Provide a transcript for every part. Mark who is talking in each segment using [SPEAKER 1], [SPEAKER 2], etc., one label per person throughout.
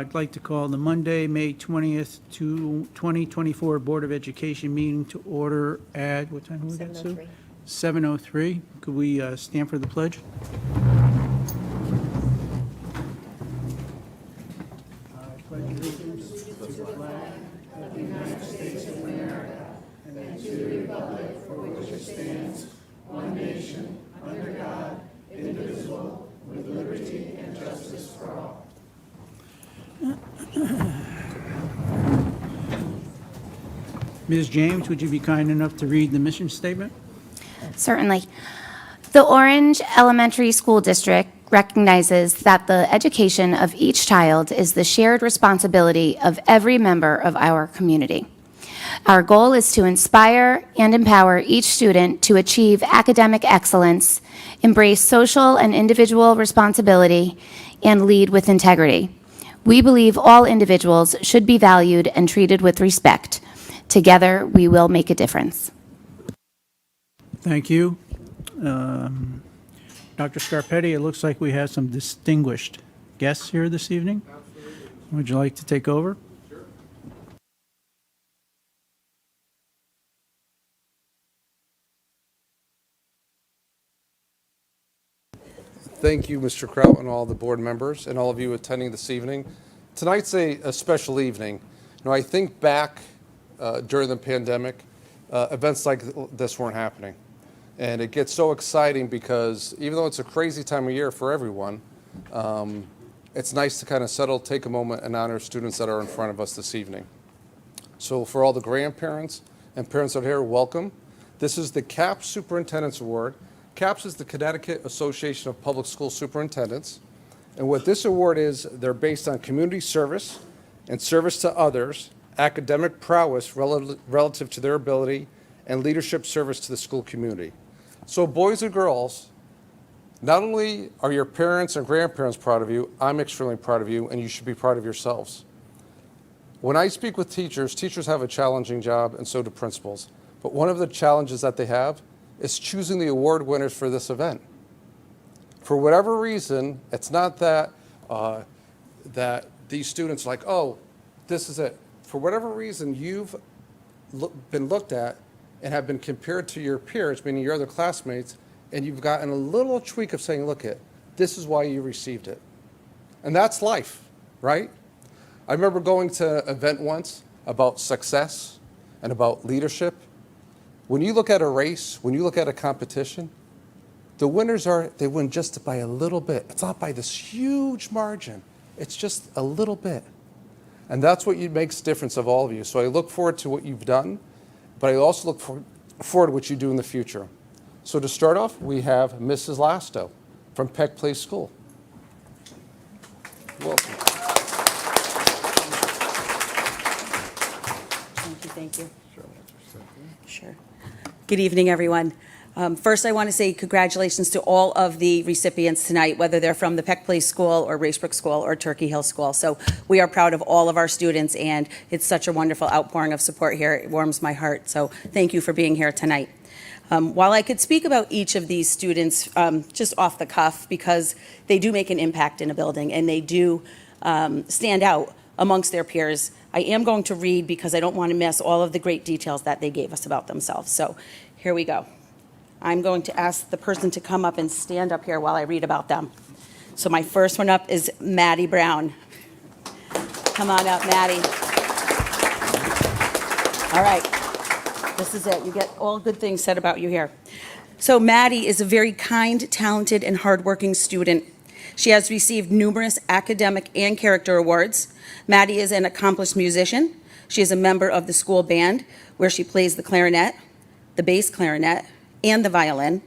[SPEAKER 1] I'd like to call the Monday, May 20th, 2024 Board of Education meeting to order at, what time was that, Sue? 7:03. Could we stand for the pledge? I pledge allegiance to the flag of the United States of America and to the republic for which it stands, one nation, under God, indivisible, with liberty and justice for all. Ms. James, would you be kind enough to read the mission statement?
[SPEAKER 2] Certainly. The Orange Elementary School District recognizes that the education of each child is the shared responsibility of every member of our community. Our goal is to inspire and empower each student to achieve academic excellence, embrace social and individual responsibility, and lead with integrity. We believe all individuals should be valued and treated with respect. Together, we will make a difference.
[SPEAKER 1] Thank you. Dr. Scarpetti, it looks like we have some distinguished guests here this evening. Absolutely. Would you like to take over? Sure.
[SPEAKER 3] Thank you, Mr. Kraut, and all the board members, and all of you attending this evening. Tonight's a special evening. You know, I think back during the pandemic, events like this weren't happening. And it gets so exciting because even though it's a crazy time of year for everyone, it's nice to kind of settle, take a moment, and honor students that are in front of us this evening. So for all the grandparents and parents that are here, welcome. This is the CAPS Superintendent's Award. CAPS is the Connecticut Association of Public School Superintendents. And what this award is, they're based on community service and service to others, academic prowess relative to their ability, and leadership service to the school community. So boys and girls, not only are your parents and grandparents proud of you, I'm extremely proud of you, and you should be proud of yourselves. When I speak with teachers, teachers have a challenging job, and so do principals. But one of the challenges that they have is choosing the award winners for this event. For whatever reason, it's not that that these students are like, oh, this is it. For whatever reason, you've been looked at and have been compared to your peers, meaning your other classmates, and you've gotten a little tweak of saying, look, this is why you received it. And that's life, right? I remember going to an event once about success and about leadership. When you look at a race, when you look at a competition, the winners they win just by a little bit. It's not by this huge margin. It's just a little bit. And that's what makes the difference of all of you. So I look forward to what you've done, but I also look forward to what you do in the future. So to start off, we have Mrs. Lasto from Peck Place School. Welcome.
[SPEAKER 4] Thank you. Sure. Good evening, everyone. First, I want to say congratulations to all of the recipients tonight, whether they're from the Peck Place School or Racebrook School or Turkey Hill School. So we are proud of all of our students, and it's such a wonderful outpouring of support here. It warms my heart. So thank you for being here tonight. While I could speak about each of these students just off the cuff, because they do make an impact in a building and they do stand out amongst their peers, I am going to read because I don't want to miss all of the great details that they gave us about themselves. So here we go. I'm going to ask the person to come up and stand up here while I read about them. So my first one up is Maddie Brown. Come on up, Maddie. All right, this is it. You get all good things said about you here. So Maddie is a very kind, talented, and hardworking student. She has received numerous academic and character awards. Maddie is an accomplished musician. She is a member of the school band, where she plays the clarinet, the bass clarinet, and the violin.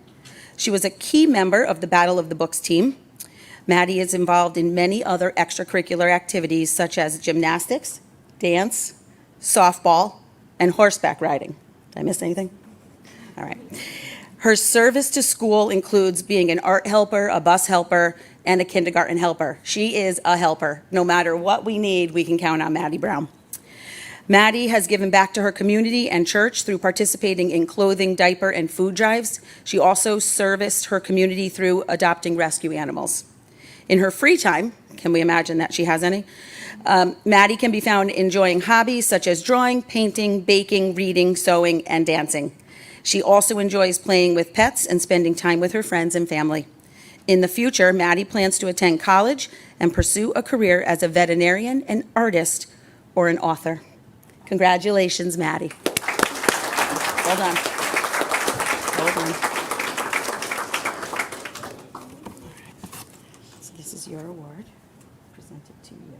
[SPEAKER 4] She was a key member of the Battle of the Books team. Maddie is involved in many other extracurricular activities such as gymnastics, dance, softball, and horseback riding. Did I miss anything? All right. Her service to school includes being an art helper, a bus helper, and a kindergarten helper. She is a helper. No matter what we need, we can count on Maddie Brown. Maddie has given back to her community and church through participating in clothing, diaper, and food drives. She also serviced her community through adopting rescue animals. In her free time, can we imagine that she has any? Maddie can be found enjoying hobbies such as drawing, painting, baking, reading, sewing, and dancing. She also enjoys playing with pets and spending time with her friends and family. In the future, Maddie plans to attend college and pursue a career as a veterinarian, an artist, or an author. Congratulations, Maddie. Well done. Well done. So this is your award, presented to you.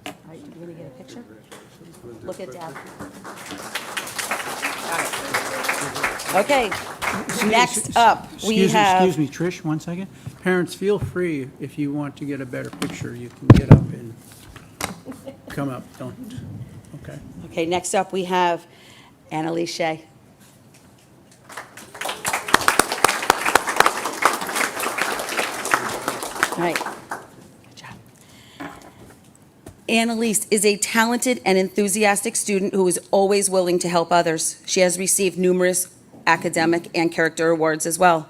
[SPEAKER 4] All right, do you want to get a picture? Look at Dad. All right. Okay, next up, we have...
[SPEAKER 1] Excuse me, Trish, 1 second. Parents, feel free, if you want to get a better picture, you can get up and come up, don't, okay.
[SPEAKER 4] Okay, next up, we have Annalise Shea. All right, good job. Annalise is a talented and enthusiastic student who is always willing to help others. She has received numerous academic and character awards as well.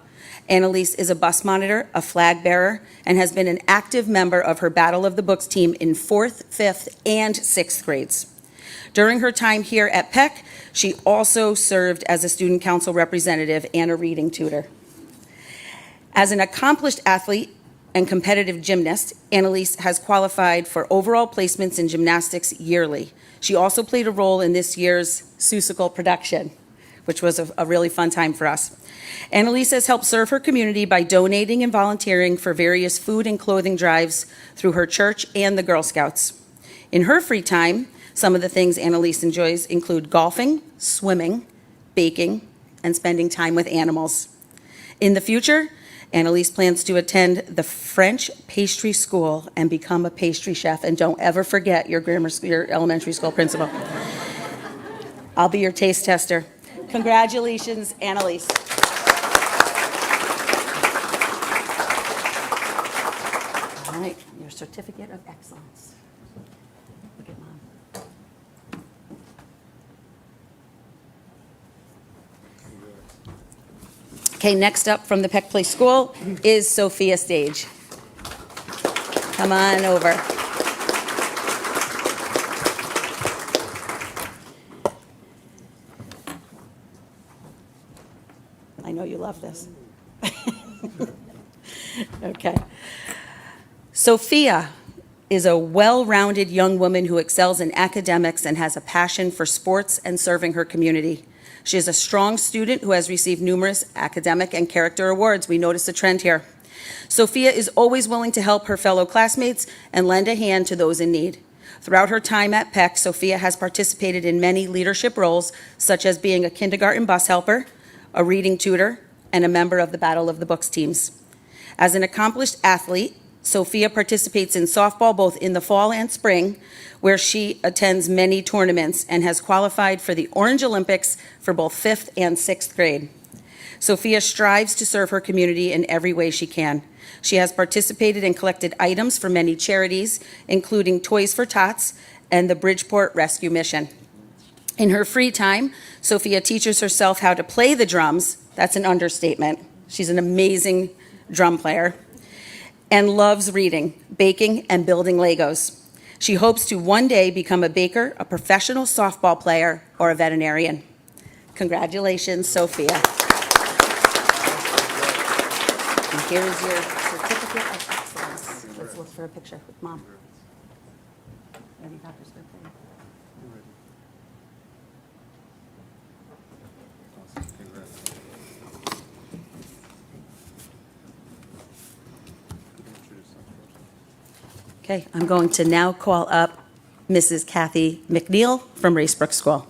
[SPEAKER 4] Annalise is a bus monitor, a flag bearer, and has been an active member of her Battle of the Books team in 4th, 5th, and 6th grades. During her time here at Peck, she also served as a student council representative and a reading tutor. As an accomplished athlete and competitive gymnast, Annalise has qualified for overall placements in gymnastics yearly. She also played a role in this year's Seussical production, which was a really fun time for us. Annalise has helped serve her community by donating and volunteering for various food and clothing drives through her church and the Girl Scouts. In her free time, some of the things Annalise enjoys include golfing, swimming, baking, and spending time with animals. In the future, Annalise plans to attend the French pastry school and become a pastry chef. And don't ever forget your elementary school principal. I'll be your taste tester. Congratulations, Annalise. All right, your certificate of excellence. Look at Mom. Okay, next up from the Peck Place School is Sophia Stage. Come on over. I know you love this. Okay. Sophia is a well-rounded young woman who excels in academics and has a passion for sports and serving her community. She is a strong student who has received numerous academic and character awards. We notice a trend here. Sophia is always willing to help her fellow classmates and lend a hand to those in need. Throughout her time at Peck, Sophia has participated in many leadership roles, such as being a kindergarten bus helper, a reading tutor, and a member of the Battle of the Books teams. As an accomplished athlete, Sophia participates in softball both in the fall and spring, where she attends many tournaments and has qualified for the Orange Olympics for both 5th and 6th grade. Sophia strives to serve her community in every way she can. She has participated and collected items for many charities, including Toys for Tots and the Bridgeport Rescue Mission. In her free time, Sophia teaches herself how to play the drums. That's an understatement. She's an amazing drum player. And loves reading, baking, and building Legos. She hopes to one day become a baker, a professional softball player, or a veterinarian. Congratulations, Sophia. And here is your certificate of excellence. Let's look for a picture with Mom. Ready, Dr. Smith? Okay, I'm going to now call up Mrs. Kathy McNeil from Racebrook School.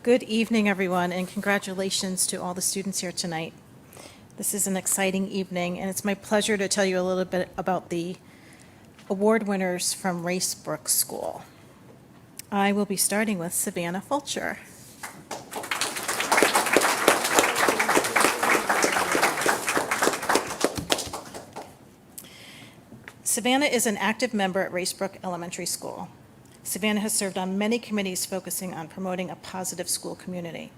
[SPEAKER 5] Good evening, everyone, and congratulations to all the students here tonight. This is an exciting evening, and it's my pleasure to tell you a little bit about the award winners from Racebrook School. I will be starting with Savannah Fulcher. Savannah is an active member at Racebrook Elementary School. Savannah has served on many committees focusing on promoting a positive school community.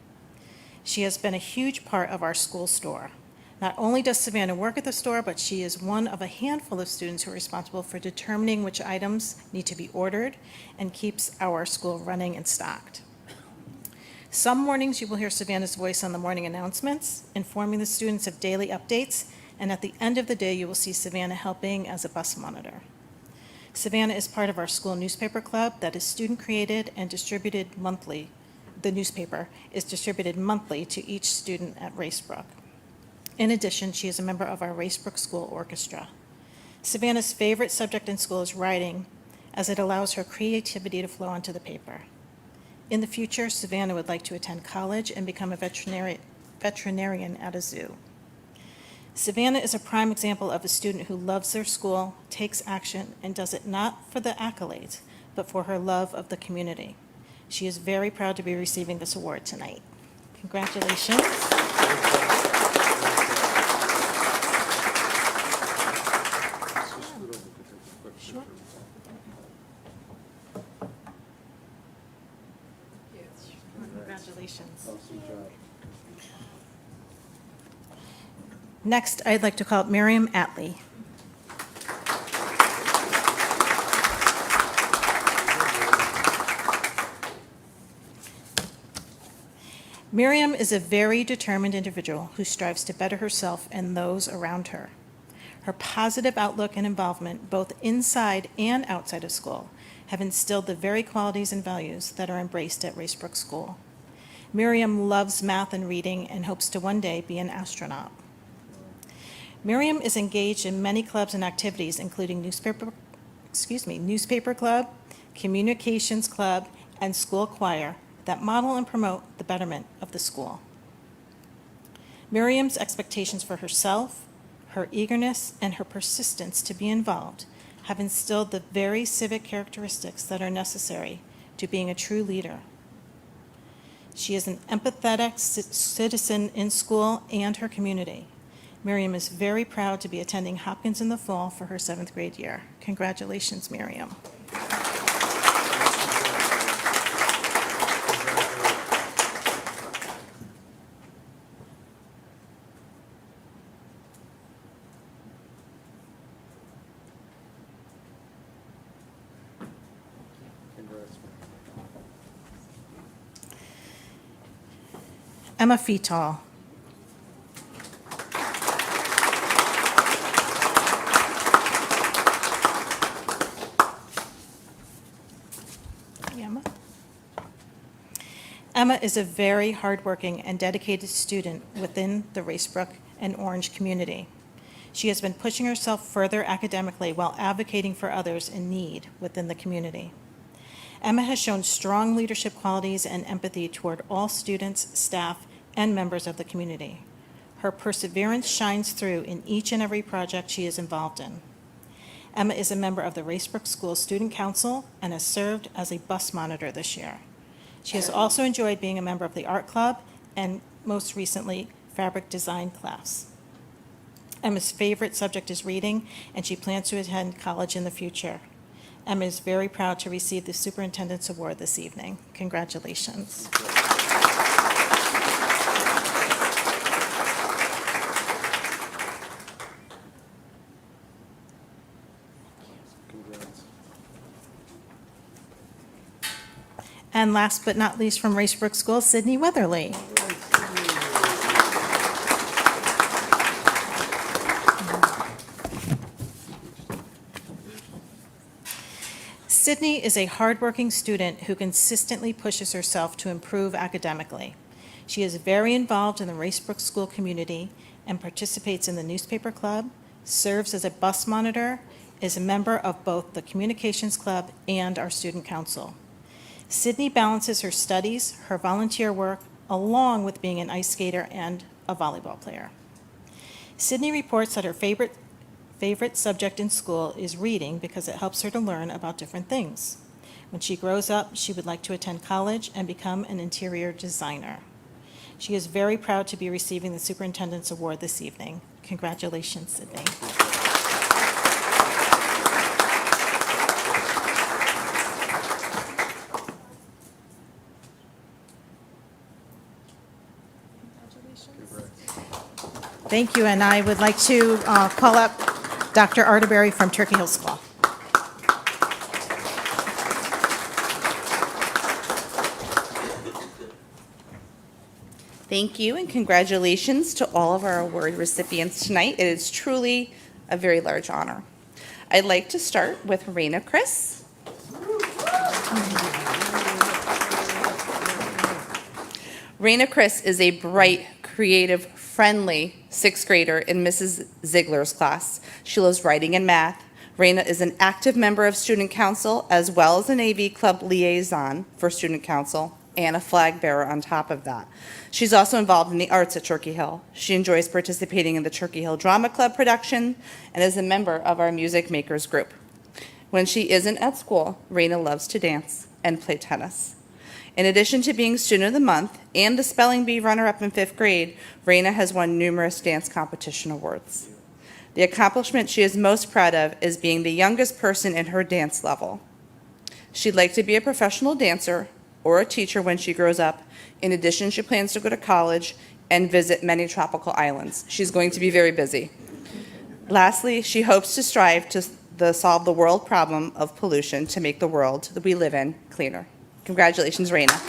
[SPEAKER 5] She has been a huge part of our school store. Not only does Savannah work at the store, but she is one of a handful of students who are responsible for determining which items need to be ordered and keeps our school running and stocked. Some mornings you will hear Savannah's voice on the morning announcements, informing the students of daily updates, and at the end of the day, you will see Savannah helping as a bus monitor. Savannah is part of our school newspaper club that is student-created and distributed monthly. The newspaper is distributed monthly to each student at Racebrook. In addition, she is a member of our Racebrook School Orchestra. Savannah's favorite subject in school is writing, as it allows her creativity to flow onto the paper. In the future, Savannah would like to attend college and become a veterinarian at a zoo. Savannah is a prime example of a student who loves their school, takes action, and does it not for the accolades, but for her love of the community. She is very proud to be receiving this award tonight. Congratulations. Congratulations. Next, I'd like to call up Miriam Atlee. Miriam is a very determined individual who strives to better herself and those around her. Her positive outlook and involvement, both inside and outside of school, have instilled the very qualities and values that are embraced at Racebrook School. Miriam loves math and reading and hopes to one day be an astronaut. Miriam is engaged in many clubs and activities, including newspaper club, communications club, and school choir that model and promote the betterment of the school. Miriam's expectations for herself, her eagerness, and her persistence to be involved have instilled the very civic characteristics that are necessary to being a true leader. She is an empathetic citizen in school and her community. Miriam is very proud to be attending Hopkins in the fall for her 7th grade year. Congratulations, Miriam. Emma Feetall. Emma is a very hardworking and dedicated student within the Racebrook and Orange community. She has been pushing herself further academically while advocating for others in need within the community. Emma has shown strong leadership qualities and empathy toward all students, staff, and members of the community. Her perseverance shines through in each and every project she is involved in. Emma is a member of the Racebrook School Student Council and has served as a bus monitor this year. She has also enjoyed being a member of the art club and, most recently, fabric design class. Emma's favorite subject is reading, and she plans to attend college in the future. Emma is very proud to receive the Superintendent's Award this evening. Congratulations. And last but not least from Racebrook School, Sydney Weatherly. Sydney is a hardworking student who consistently pushes herself to improve academically. She is very involved in the Racebrook School community and participates in the newspaper club, serves as a bus monitor, is a member of both the communications club and our student council. Sydney balances her studies, her volunteer work, along with being an ice skater and a volleyball player. Sydney reports that her favorite subject in school is reading because it helps her to learn about different things. When she grows up, she would like to attend college and become an interior designer. She is very proud to be receiving the Superintendent's Award this evening. Congratulations, Sydney. Thank you, and I would like to call up Dr. Arterberry from Turkey Hill School.
[SPEAKER 6] Thank you and congratulations to all of our award recipients tonight. It is truly a very large honor. I'd like to start with Raina Chris. Raina Chris is a bright, creative, friendly sixth grader in Mrs. Ziegler's class. She loves writing and math. Raina is an active member of Student Council as well as an AV Club liaison for Student Council and a flag bearer on top of that. She's also involved in the arts at Turkey Hill. She enjoys participating in the Turkey Hill Drama Club production and is a member of our Music Makers group. When she isn't at school, Raina loves to dance and play tennis. In addition to being Student of the Month and the Spelling Bee runner-up in 5th grade, Raina has won numerous dance competition awards. The accomplishment she is most proud of is being the youngest person in her dance level. She'd like to be a professional dancer or a teacher when she grows up. In addition, she plans to go to college and visit many tropical islands. She's going to be very busy. Lastly, she hopes to strive to solve the world problem of pollution to make the world that we live in cleaner. Congratulations, Raina.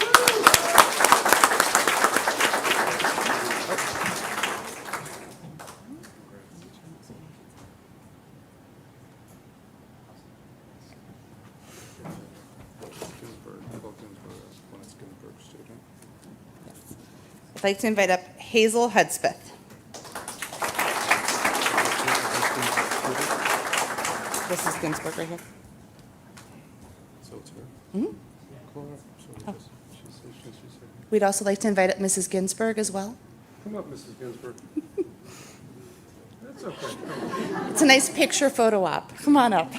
[SPEAKER 6] I'd like to invite up Hazel Hudspeth. This is Ginsburg right here.
[SPEAKER 3] So it's her?
[SPEAKER 6] Mhm.
[SPEAKER 3] Call her up. So she said.
[SPEAKER 6] We'd also like to invite up Mrs. Ginsburg as well.
[SPEAKER 3] Come up, Mrs. Ginsburg. That's okay.
[SPEAKER 6] It's a nice picture photo op. Come on up.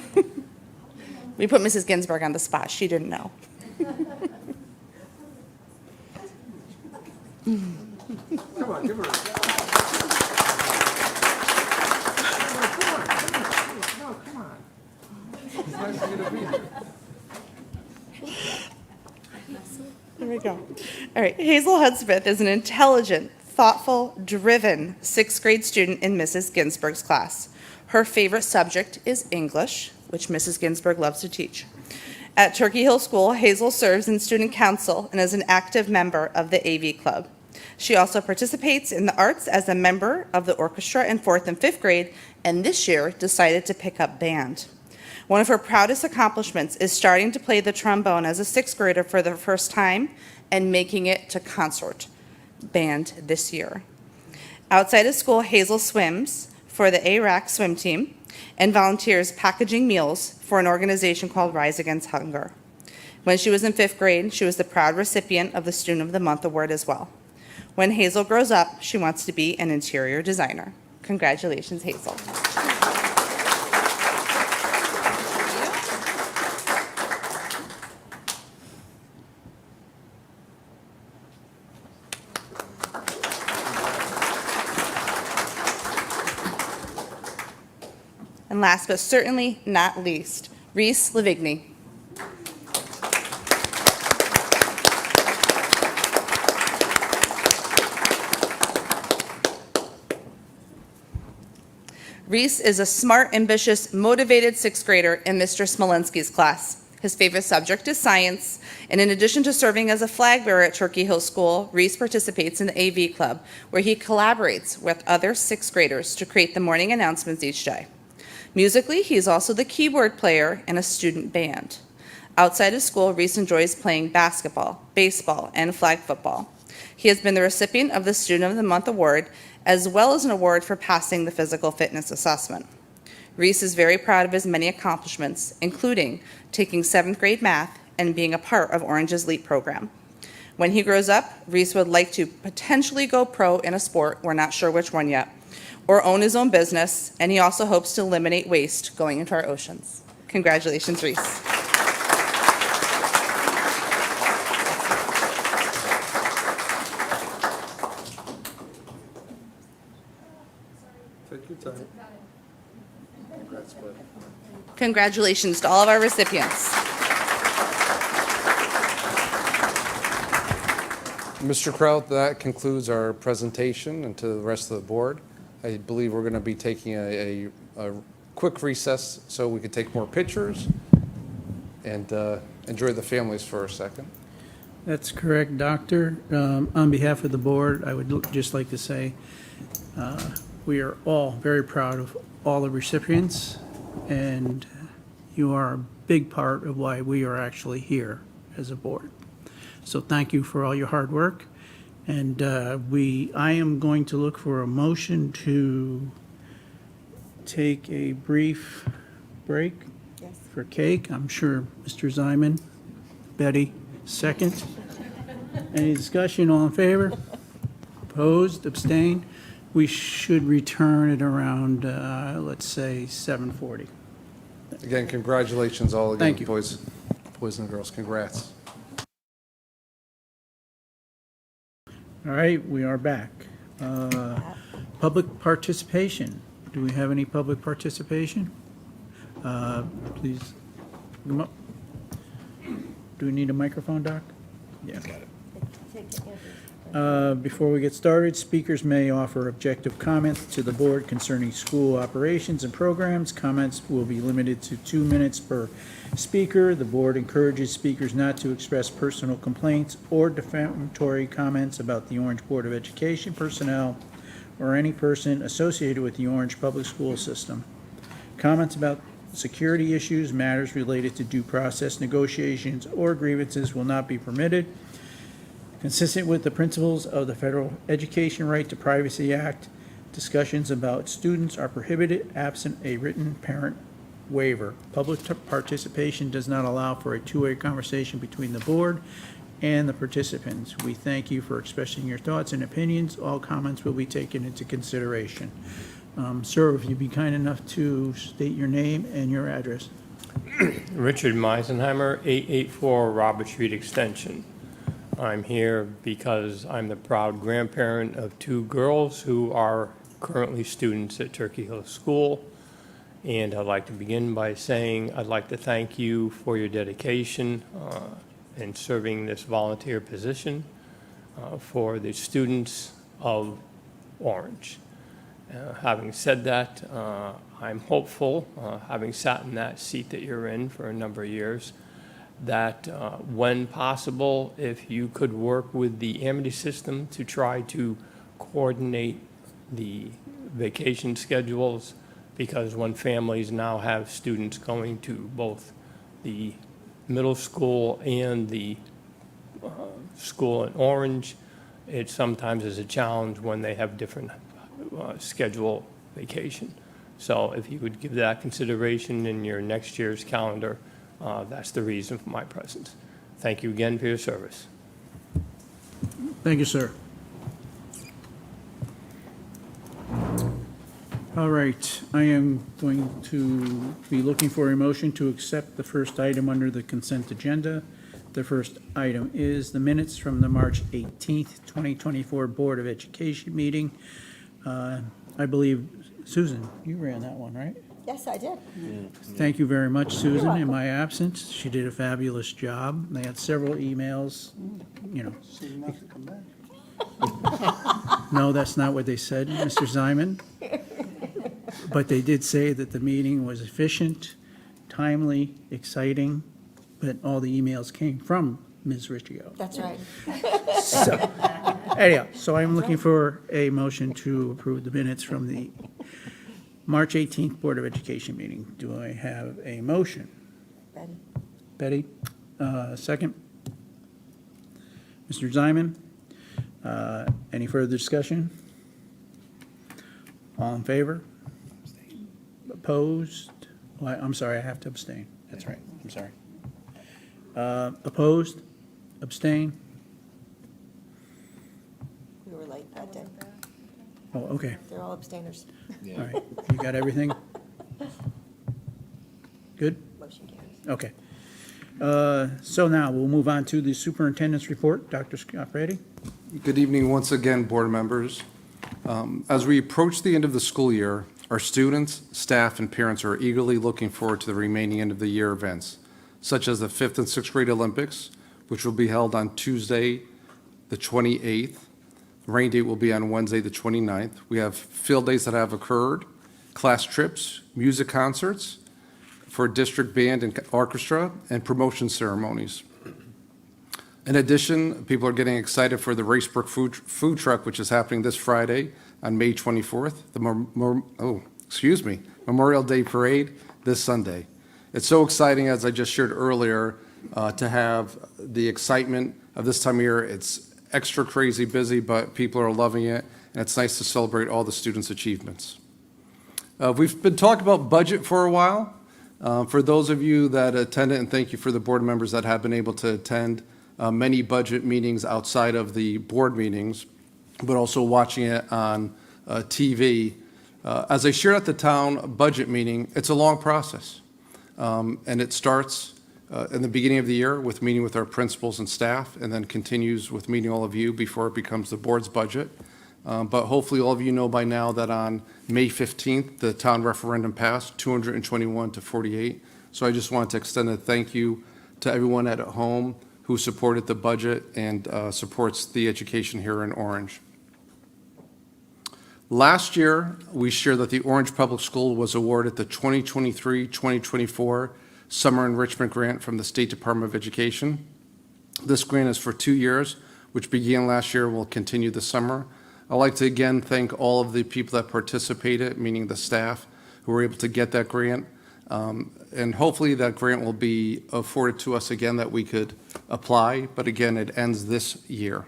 [SPEAKER 6] We put Mrs. Ginsburg on the spot. She didn't know.
[SPEAKER 3] Come on, give her a... No, come on. It's nice for you to be here.
[SPEAKER 6] There we go. All right. Hazel Hudspeth is an intelligent, thoughtful, driven sixth grade student in Mrs. Ginsburg's class. Her favorite subject is English, which Mrs. Ginsburg loves to teach. At Turkey Hill School, Hazel serves in student council and is an active member of the AV Club. She also participates in the arts as a member of the orchestra in 4th and 5th grade, and this year decided to pick up band. One of her proudest accomplishments is starting to play the trombone as a 6th grader for the first time and making it to concert band this year. Outside of school, Hazel swims for the ARAC swim team and volunteers packaging meals for an organization called Rise Against Hunger. When she was in 5th grade, she was the proud recipient of the Student of the Month award as well. When Hazel grows up, she wants to be an interior designer. Congratulations, Hazel. And last but certainly not least, Reese Lavigny. Reese is a smart, ambitious, motivated 6th grader in Mr. Smolensky's class. His favorite subject is science, and in addition to serving as a flag bearer at Turkey Hill School, Reese participates in the AV Club, where he collaborates with other 6th graders to create the morning announcements each day. Musically, he is also the keyboard player in a student band. Outside of school, Reese enjoys playing basketball, baseball, and flag football. He has been the recipient of the Student of the Month award, as well as an award for passing the physical fitness assessment. Reese is very proud of his many accomplishments, including taking 7th grade math and being a part of Orange's LEAP program. When he grows up, Reese would like to potentially go pro in a sport, we're not sure which one yet, or own his own business, and he also hopes to eliminate waste going into our oceans. Congratulations, Reese.
[SPEAKER 3] Take your time. Congrats, bud.
[SPEAKER 6] Congratulations to all of our recipients.
[SPEAKER 3] Mr. Kraut, that concludes our presentation, and to the rest of the board, I believe we're going to be taking a quick recess so we can take more pictures and enjoy the families for a second.
[SPEAKER 1] That's correct, Doctor. On behalf of the board, I would just like to say we are all very proud of all the recipients, and you are a big part of why we are actually here as a board. So thank you for all your hard work. And I am going to look for a motion to take a brief break for cake. I'm sure Mr. Zyman, Betty, second. Any discussion, all in favor? Opposed, abstained? We should return at around, let's say, 7:40.
[SPEAKER 3] Again, congratulations all again,
[SPEAKER 1] Thank you.
[SPEAKER 3] boys and girls. Congrats.
[SPEAKER 1] All right, we are back. Public participation. Do we have any public participation? Please, come up. Do we need a microphone, Doc? Yeah. Before we get started, speakers may offer objective comments to the board concerning school operations and programs. Comments will be limited to 2 minutes per speaker. The board encourages speakers not to express personal complaints or defamatory comments about the Orange Board of Education personnel or any person associated with the Orange Public School System. Comments about security issues, matters related to due process negotiations, or grievances will not be permitted. Consistent with the principles of the Federal Education Right to Privacy Act, discussions about students are prohibited absent a written parent waiver. Public participation does not allow for a two-way conversation between the board and the participants. We thank you for expressing your thoughts and opinions. All comments will be taken into consideration. Sir, if you'd be kind enough to state your name and your address.
[SPEAKER 7] Richard Meisenheimer, 884 Robert Street Extension. I'm here because I'm the proud grandparent of 2 girls who are currently students at Turkey Hill School. And I'd like to begin by saying I'd like to thank you for your dedication in serving this volunteer position for the students of Orange. Having said that, I'm hopeful, having sat in that seat that you're in for a number of years, that when possible, if you could work with the Amity system to try to coordinate the vacation schedules, because when families now have students going to both the middle school and the school in Orange, it sometimes is a challenge when they have different schedule vacation. So if you would give that consideration in your next year's calendar, that's the reason for my presence. Thank you again for your service.
[SPEAKER 1] Thank you, sir. All right, I am going to be looking for a motion to accept the first item under the consent agenda. The first item is the minutes from the March 18th, 2024 Board of Education meeting. I believe, Susan, you ran that one, right?
[SPEAKER 8] Yes, I did.
[SPEAKER 1] Thank you very much, Susan, in
[SPEAKER 8] welcome.
[SPEAKER 1] my absence. She did a fabulous job. They had several emails, you know. No, that's not what they said, Mr. Zyman. But they did say that the meeting was efficient, timely, exciting, but all the emails came from Ms. Riccio.
[SPEAKER 8] That's right.
[SPEAKER 1] So, anyhow, so I'm looking for a motion to approve the minutes from the March 18th Board of Education meeting. Do I have a motion?
[SPEAKER 8] Betty.
[SPEAKER 1] Betty, second. Mr. Zyman, any further discussion? All in favor? Opposed? Well, I'm sorry, I have to abstain. That's right, I'm sorry. Opposed? Abstain?
[SPEAKER 8] We were late that day.
[SPEAKER 1] Oh, okay,
[SPEAKER 8] They're all abstainers.
[SPEAKER 1] all right. You got everything? Good?
[SPEAKER 8] Motion carries.
[SPEAKER 1] Okay. So now we'll move on to the superintendent's report. Dr. Scotti?
[SPEAKER 3] Good evening once again, board members. As we approach the end of the school year, our students, staff, and parents are eagerly looking forward to the remaining end of the year events, such as the 5th and 6th grade Olympics, which will be held on Tuesday, the 28th, Rain date will be on Wednesday, the 29th. We have field days that have occurred, class trips, music concerts for district band and orchestra, and promotion ceremonies. In addition, people are getting excited for the Racebrook food truck, which is happening this Friday on May 24th, the Memorial Day Parade this Sunday. It's so exciting, as I just shared earlier, to have the excitement of this time of year. It's extra crazy busy, but people are loving it, and it's nice to celebrate all the students' achievements. We've been talking about budget for a while. For those of you that attended, and thank you for the board members that have been able to attend many budget meetings outside of the board meetings, but also watching it on TV. As I shared at the town budget meeting, it's a long process. And it starts in the beginning of the year with meeting with our principals and staff, and then continues with meeting all of you before it becomes the board's budget. But hopefully all of you know by now that on May 15th, the town referendum passed 221 to 48. So I just wanted to extend a thank you to everyone at home who supported the budget and supports the education here in Orange. Last year, we shared that the Orange Public School was awarded the 2023-2024 Summer Enrichment Grant from the State Department of Education. This grant is for 2 years, which began last year and will continue this summer. I'd like to again thank all of the people that participated, meaning the staff, who were able to get that grant. And hopefully that grant will be afforded to us again that we could apply, but again, it ends this year.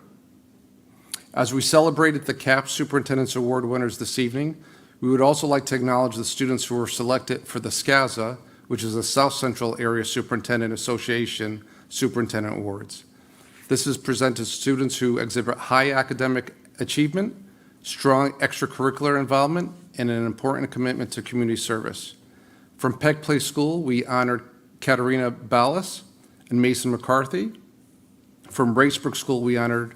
[SPEAKER 3] As we celebrated the CAPS Superintendent's Award winners this evening, we would also like to acknowledge the students who were selected for the SCASA, which is the South Central Area Superintendent Association Superintendent Awards. This is presented to students who exhibit high academic achievement, strong extracurricular involvement, and an important commitment to community service. From Peck Place School, we honored Katarina Ballas and Mason McCarthy. From Racebrook School, we honored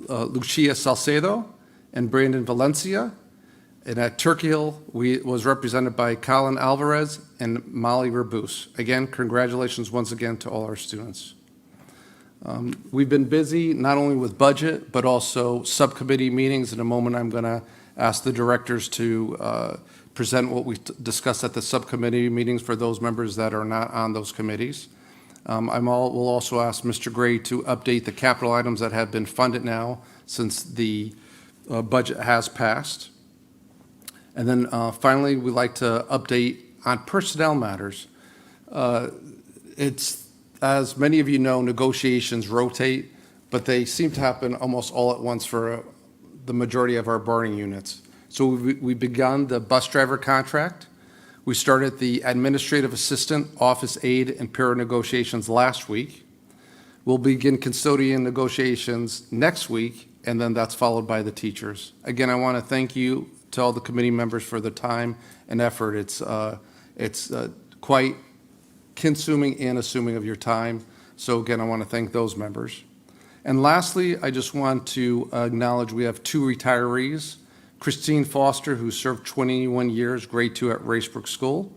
[SPEAKER 3] Lucia Salcedo and Brandon Valencia. And at Turkey Hill, was represented by Colin Alvarez and Molly Rabus. Again, congratulations once again to all our students. We've been busy not only with budget, but also subcommittee meetings. In a moment, I'm going to ask the directors to present what we discussed at the subcommittee meetings for those members that are not on those committees. We'll also ask Mr. Gray to update the capital items that have been funded now since the budget has passed. And then finally, we'd like to update on personnel matters. As many of you know, negotiations rotate, but they seem to happen almost all at once for the majority of our bargaining units. So we've begun the bus driver contract. We started the administrative assistant, office aide, and para negotiations last week. We'll begin custodian negotiations next week, and then that's followed by the teachers. Again, I want to thank you to all the committee members for the time and effort. It's quite consuming and assuming of your time. So again, I want to thank those members. And lastly, I just want to acknowledge we have 2 retirees. Christine Foster, who served 21 years, grade 2 at Racebrook School,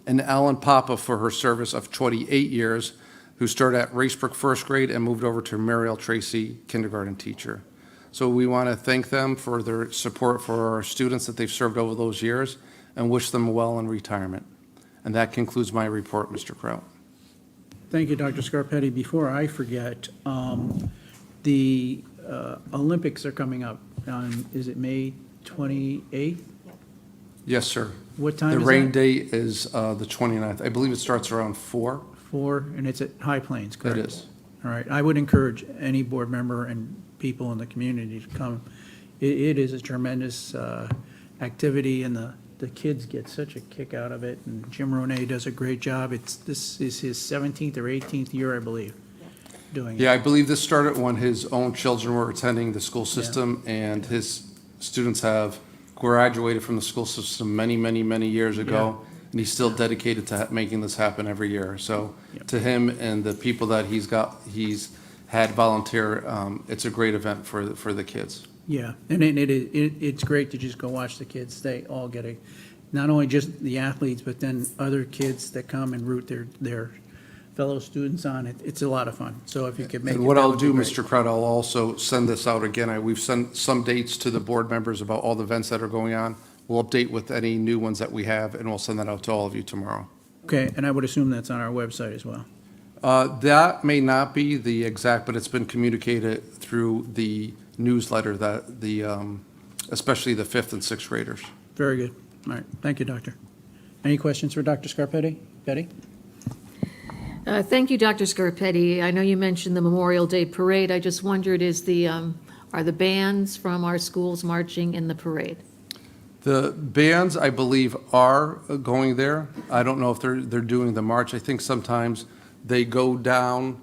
[SPEAKER 3] and Ellen Papa for her service of 28 years, who started at Racebrook first grade and moved over to Mariel Tracy kindergarten teacher. So we want to thank them for their support for our students that they've served over those years and wish them well in retirement. And that concludes my report, Mr. Kraut.
[SPEAKER 1] Thank you, Dr. Scarpetti. Before I forget, the Olympics are coming up on, is it May 28th?
[SPEAKER 3] Yes, sir.
[SPEAKER 1] What time
[SPEAKER 3] The
[SPEAKER 1] is
[SPEAKER 3] rain
[SPEAKER 1] that?
[SPEAKER 3] date is the 29th. I believe it starts around 4.
[SPEAKER 1] 4, and it's at High Plains, correct?
[SPEAKER 3] It is.
[SPEAKER 1] All right. I would encourage any board member and people in the community to come. It is a tremendous activity, and the kids get such a kick out of it, and Jim Ronay does a great job. This is his 17th or 18th year, I believe, doing it.
[SPEAKER 3] Yeah, I believe this started when his own children were attending the school system, and his students have graduated from the school system many, many, many years ago, and he's still dedicated to making this happen every year. So to him and the people that he's had volunteer, it's a great event for the kids.
[SPEAKER 1] Yeah, and it's great to just go watch the kids. They all get not only just the athletes, but then other kids that come and root their fellow students on it. It's a lot of fun. So if you could make it.
[SPEAKER 3] And what
[SPEAKER 1] that
[SPEAKER 3] I'll
[SPEAKER 1] would be
[SPEAKER 3] do,
[SPEAKER 1] great.
[SPEAKER 3] Mr. Crowd, I'll also send this out again. We've sent some dates to the board members about all the events that are going on. We'll update with any new ones that we have, and we'll send that out to all of you tomorrow.
[SPEAKER 1] Okay, and I would assume that's on our website as well.
[SPEAKER 3] That may not be the exact, but it's been communicated through the newsletter that especially the 5th and 6th graders.
[SPEAKER 1] Very good. All right, thank you, Doctor. Any questions for Dr. Scarpetti? Betty?
[SPEAKER 9] Thank you, Dr. Scarpetti. I know you mentioned the Memorial Day Parade. I just wondered, are the bands from our schools marching in the parade?
[SPEAKER 3] The bands, I believe, are going there. I don't know if they're doing the march. I think sometimes they go down.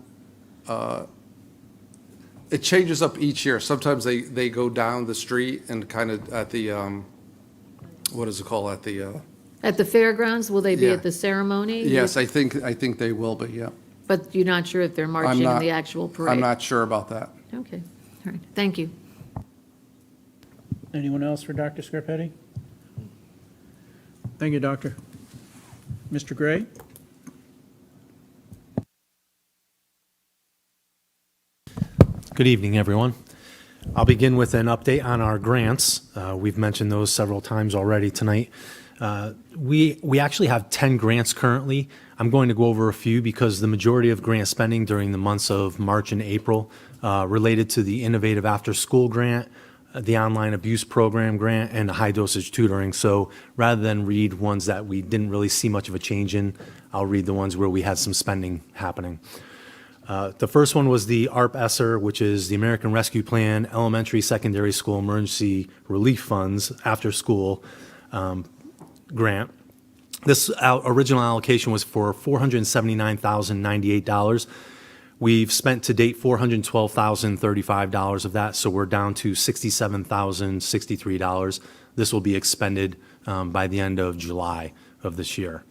[SPEAKER 3] It changes up each year. Sometimes they go down the street and kind of at the, what is it called, at the,
[SPEAKER 9] At the fairgrounds, will they be
[SPEAKER 3] Yeah.
[SPEAKER 9] at the ceremony?
[SPEAKER 3] yes, I think they will be, yeah.
[SPEAKER 9] But you're not sure if they're marching in
[SPEAKER 3] not-
[SPEAKER 9] the actual parade?
[SPEAKER 3] I'm not sure about that.
[SPEAKER 9] Okay, all right, thank you.
[SPEAKER 1] Anyone else for Dr. Scarpetti? Thank you, Doctor. Mr. Gray?
[SPEAKER 10] Good evening, everyone. I'll begin with an update on our grants. We've mentioned those several times already tonight. We actually have 10 grants currently. I'm going to go over a few because the majority of grant spending during the months of March and April related to the Innovative After School Grant, the Online Abuse Program Grant, and the High Dosage Tutoring. So rather than read ones that we didn't really see much of a change in, I'll read the ones where we had some spending happening. The first one was the ARP ESSER, which is the American Rescue Plan Elementary Secondary School Emergency Relief Funds After School grant. This original allocation was for $479,098. We've spent to date $412,035 of that, so we're down to $67,063. This will be expended by the end of July of this year.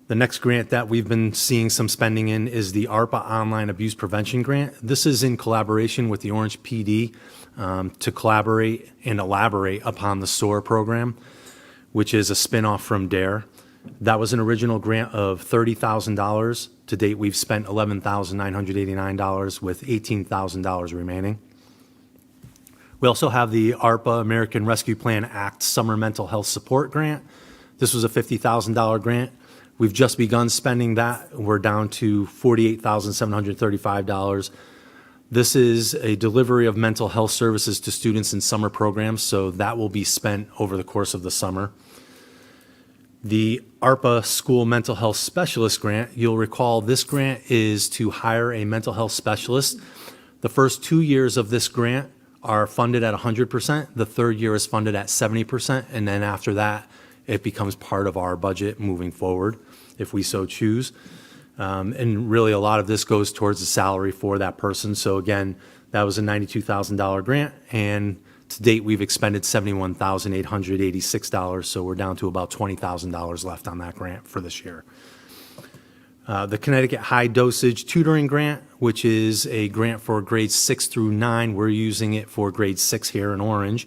[SPEAKER 10] The next grant that we've been seeing some spending in is the ARPA Online Abuse Prevention Grant. This is in collaboration with the Orange PD to collaborate and elaborate upon the SOAR program, which is a spinoff from DARE. That was an original grant of $30,000. To date, we've spent $11,989 with $18,000 remaining. We also have the ARPA American Rescue Plan Act Summer Mental Health Support Grant. This was a $50,000 grant. We've just begun spending that. We're down to $48,735. This is a delivery of mental health services to students in summer programs, so that will be spent over the course of the summer. The ARPA School Mental Health Specialist Grant, you'll recall this grant is to hire a mental health specialist. The first 2 years of this grant are funded at 100%. The third year is funded at 70%, and then after that, it becomes part of our budget moving forward, if we so choose. And really, a lot of this goes towards the salary for that person. So again, that was a $92,000 grant, and to date, we've expended $71,886, so we're down to about $20,000 left on that grant for this year. The Connecticut High Dosage Tutoring Grant, which is a grant for grades 6 through 9. We're using it for grade 6 here in Orange.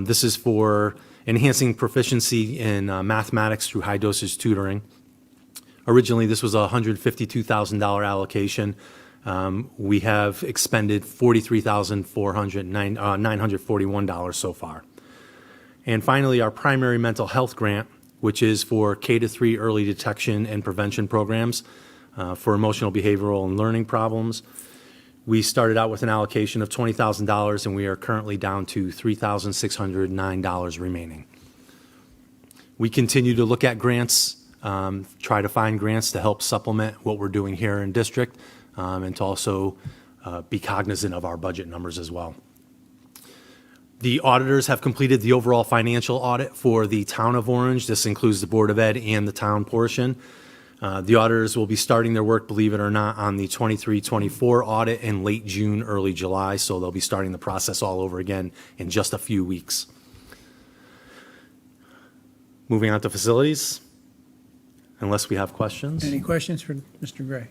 [SPEAKER 10] This is for enhancing proficiency in mathematics through high dosage tutoring. Originally, this was a $152,000 allocation. We have expended $43,941 so far. And finally, our primary mental health grant, which is for K-3 early detection and prevention programs for emotional, behavioral, and learning problems. We started out with an allocation of $20,000, and we are currently down to $3,609 remaining. We continue to look at grants, try to find grants to help supplement what we're doing here in district, and to also be cognizant of our budget numbers as well. The auditors have completed the overall financial audit for the town of Orange. This includes the Board of Ed and the town portion. The auditors will be starting their work, believe it or not, on the 23-24 audit in late June, early July, so they'll be starting the process all over again in just a few weeks. Moving on to facilities, unless we have questions.
[SPEAKER 1] Any questions for Mr. Gray?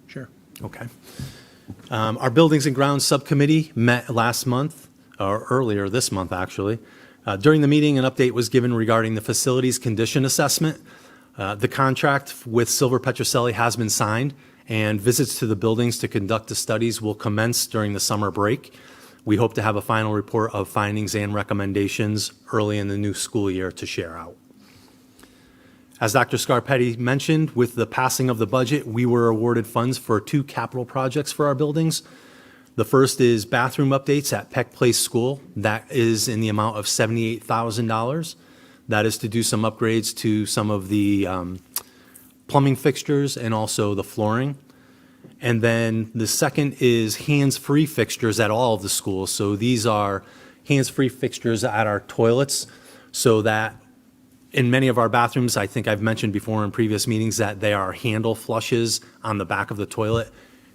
[SPEAKER 1] Sure.
[SPEAKER 10] Okay. Our Buildings and Grounds Subcommittee met last month, or earlier this month, actually. During the meeting, an update was given regarding the facilities condition assessment. The contract with Silver Petrocelli has been signed, and visits to the buildings to conduct the studies will commence during the summer break. We hope to have a final report of findings and recommendations early in the new school year to share out. As Dr. Scarpetti mentioned, with the passing of the budget, we were awarded funds for 2 capital projects for our buildings. The first is bathroom updates at Peck Place School. That is in the amount of $78,000. That is to do some upgrades to some of the plumbing fixtures and also the flooring. And then the second is hands-free fixtures at all of the schools. So these are hands-free fixtures at our toilets, so that in many of our bathrooms, I think I've mentioned before in previous meetings that they are handle flushes on the back of the toilet.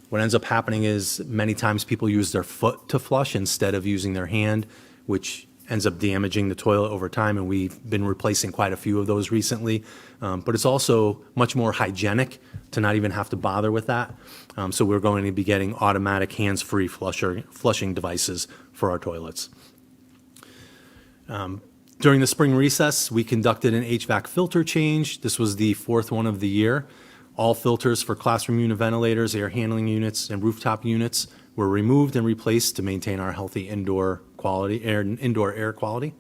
[SPEAKER 10] What ends up happening is many times people use their foot to flush instead of using their hand, which ends up damaging the toilet over time, and we've been replacing quite a few of those recently. But it's also much more hygienic to not even have to bother with that. So we're going to be getting automatic hands-free flushing devices for our toilets. During the spring recess, we conducted an HVAC filter change. This was the 4th one of the year. All filters for classroom unit ventilators, air handling units, and rooftop units were removed and replaced to maintain our healthy indoor air quality.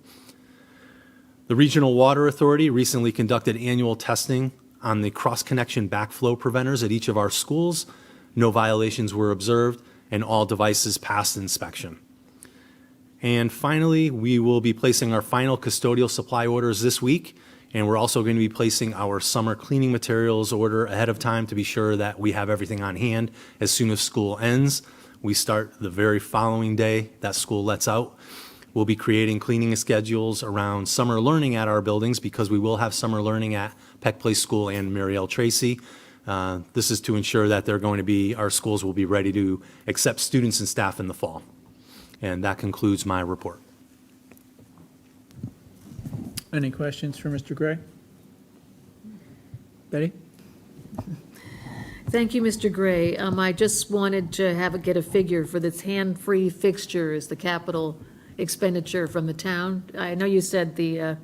[SPEAKER 10] The Regional Water Authority recently conducted annual testing on the cross-connection backflow preventers at each of our schools. No violations were observed, and all devices passed inspection. And finally, we will be placing our final custodial supply orders this week, and we're also going to be placing our summer cleaning materials order ahead of time to be sure that we have everything on hand as soon as school ends. We start the very following day that school lets out. We'll be creating cleaning schedules around summer learning at our buildings because we will have summer learning at Peck Place School and Mary L. Tracy. This is to ensure that our schools will be ready to accept students and staff in the fall. And that concludes my report.
[SPEAKER 1] Any questions for Mr. Gray? Betty?
[SPEAKER 9] Thank you, Mr. Gray. I just wanted to get a figure for this hand-free fixtures, the capital expenditure from the town. I know you said the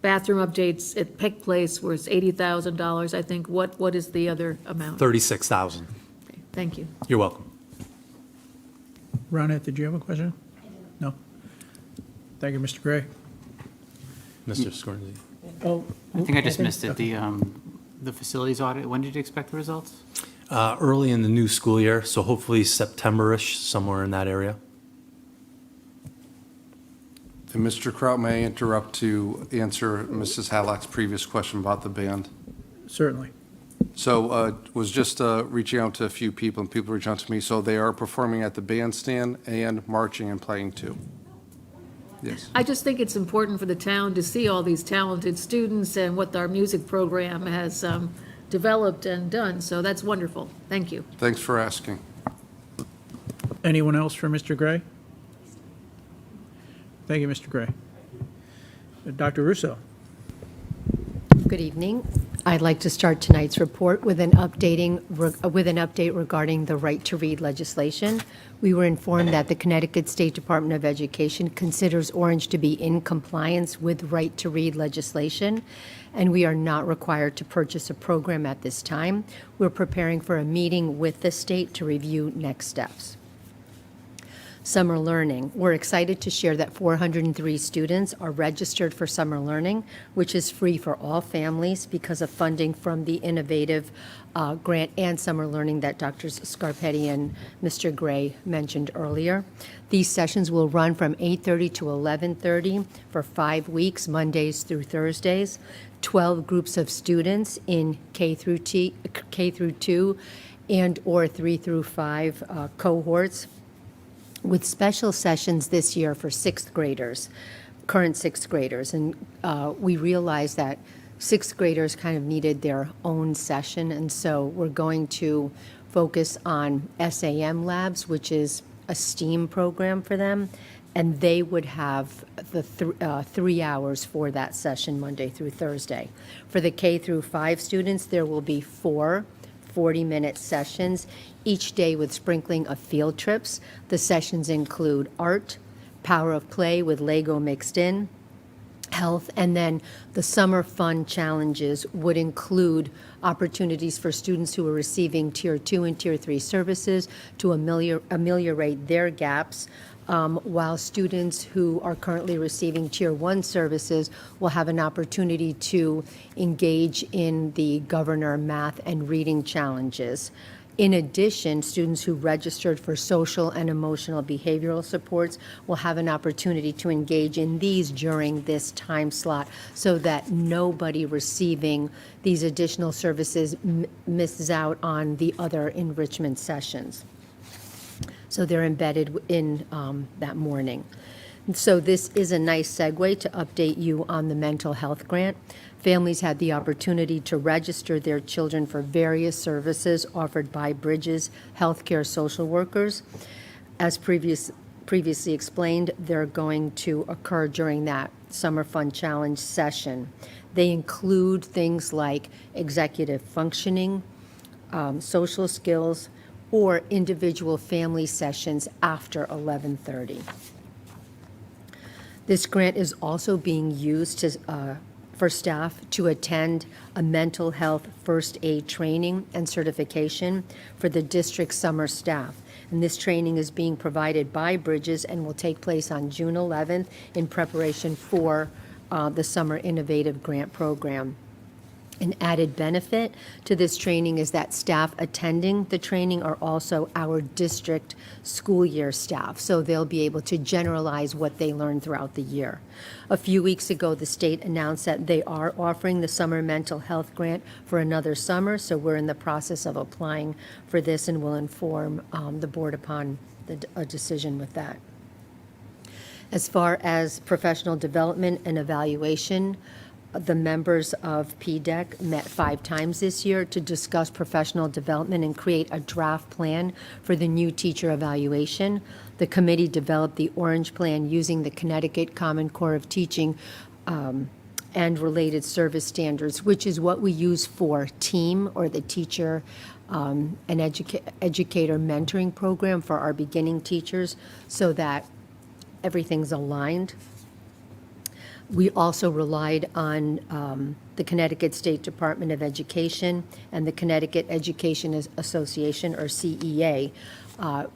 [SPEAKER 9] bathroom updates at Peck Place was $80,000, I think. What is the other amount?
[SPEAKER 10] $36,000.
[SPEAKER 9] Okay, thank you.
[SPEAKER 10] You're welcome.
[SPEAKER 1] Ronette, did you have a question? No? Thank you, Mr. Gray.
[SPEAKER 10] Mr. Scorsese.
[SPEAKER 1] Oh,
[SPEAKER 11] I think I just missed it. The facilities audit, when did you expect the results?
[SPEAKER 10] Early in the new school year, so hopefully September-ish, somewhere in that area.
[SPEAKER 3] And Mr. Kraut, may I interrupt to answer Mrs. Hallock's previous question about the band?
[SPEAKER 1] certainly.
[SPEAKER 3] So was just reaching out to a few people, and people reaching out to me. So they are performing at the bandstand and marching and playing too. Yes.
[SPEAKER 9] I just think it's important for the town to see all these talented students and what our music program has developed and done, so that's wonderful. Thank you.
[SPEAKER 3] Thanks for asking.
[SPEAKER 1] Anyone else for Mr. Gray? Thank you, Mr. Gray. Dr. Russo?
[SPEAKER 8] Good evening. I'd like to start tonight's report with an update regarding the right to read legislation. We were informed that the Connecticut State Department of Education considers Orange to be in compliance with right to read legislation, and we are not required to purchase a program at this time. We're preparing for a meeting with the state to review next steps. Summer learning. We're excited to share that 403 students are registered for summer learning, which is free for all families because of funding from the Innovative Grant and Summer Learning that Dr. Scarpetti and Mr. Gray mentioned earlier. These sessions will run from 8:30 to 11:30 for 5 weeks, Mondays through Thursdays. 12 groups of students in K through 2 and or 3 through 5 cohorts, with special sessions this year for sixth graders, current sixth graders. And we realized that sixth graders kind of needed their own session, and so we're going to focus on SAM Labs, which is a STEAM program for them, and they would have the 3 hours for that session, Monday through Thursday. For the K through 5 students, there will be 4 40-minute sessions, each day with sprinkling of field trips. The sessions include art, power of play with Lego mixed in, health, and then the summer fun challenges would include opportunities for students who are receiving Tier 2 and Tier 3 services to ameliorate their gaps, while students who are currently receiving Tier 1 services will have an opportunity to engage in the Governor math and reading challenges. In addition, students who registered for social and emotional behavioral supports will have an opportunity to engage in these during this time slot so that nobody receiving these additional services misses out on the other enrichment sessions. So they're embedded in that morning. And so this is a nice segue to update you on the mental health grant. Families had the opportunity to register their children for various services offered by Bridges Healthcare social workers. As previously explained, they're going to occur during that Summer Fun Challenge session. They include things like executive functioning, social skills, or individual family sessions after 11:30. This grant is also being used for staff to attend a mental health first aid training and certification for the district summer staff. And this training is being provided by Bridges and will take place on June 11th in preparation for the Summer Innovative Grant Program. An added benefit to this training is that staff attending the training are also our district school year staff, so they'll be able to generalize what they learn throughout the year. A few weeks ago, the state announced that they are offering the summer mental health grant for another summer, so we're in the process of applying for this and will inform the board upon a decision with that. As far as professional development and evaluation, the members of PDEC met 5 times this year to discuss professional development and create a draft plan for the new teacher evaluation. The committee developed the Orange Plan using the Connecticut Common Core of Teaching and related service standards, which is what we use for TEAM, or the Teacher and Educator Mentoring Program for our beginning teachers, so that everything's aligned. We also relied on the Connecticut State Department of Education and the Connecticut Education Association, or CEA,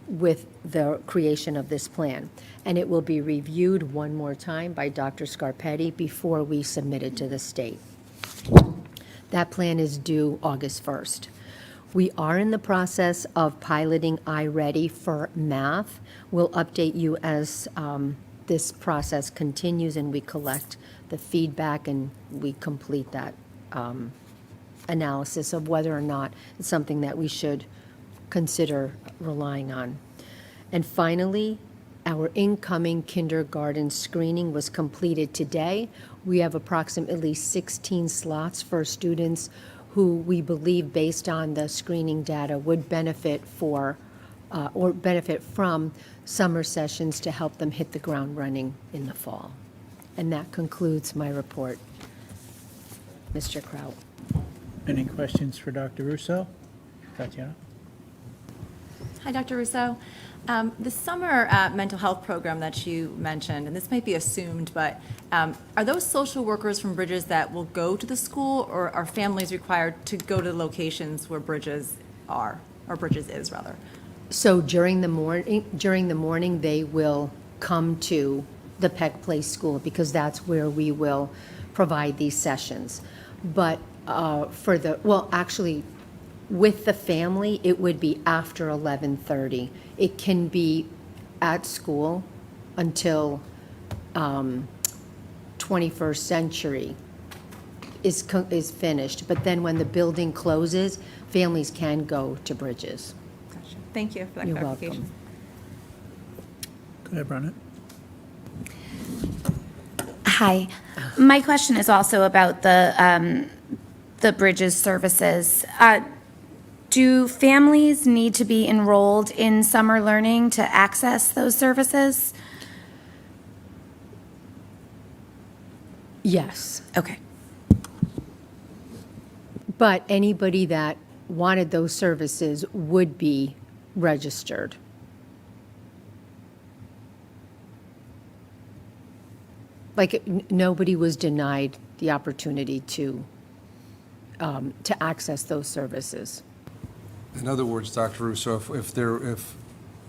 [SPEAKER 8] with the creation of this plan. And it will be reviewed one more time by Dr. Scarpetti before we submit it to the state. That plan is due August 1st. We are in the process of piloting iReady for math. We'll update you as this process continues and we collect the feedback and we complete that analysis of whether or not it's something that we should consider relying on. And finally, our incoming kindergarten screening was completed today. We have approximately 16 slots for students who we believe, based on the screening data, would benefit for or benefit from summer sessions to help them hit the ground running in the fall. And that concludes my report. Mr. Kraut.
[SPEAKER 1] Any questions for Dr. Russo? Tatiana?
[SPEAKER 12] Hi, Dr. Russo. The summer mental health program that you mentioned, and this might be assumed, but are those social workers from Bridges that will go to the school, or are families required to go to the locations where Bridges are, or Bridges is, rather?
[SPEAKER 8] So during the morning, they will come to the Peck Place School because that's where we will provide these sessions. But actually, with the family, it would be after 11:30. It can be at school until 21st Century is finished. But then when the building closes, families can go to Bridges.
[SPEAKER 12] Gotcha. Thank you for that
[SPEAKER 8] You're
[SPEAKER 12] clarification.
[SPEAKER 8] welcome.
[SPEAKER 1] Go ahead, Brenna.
[SPEAKER 2] Hi. My question is also about the Bridges services. Do families need to be enrolled in summer learning to access those services?
[SPEAKER 8] Yes.
[SPEAKER 2] Okay.
[SPEAKER 8] But anybody that wanted those services would be registered. nobody was denied the opportunity to access those services.
[SPEAKER 3] In other words, Dr. Russo, if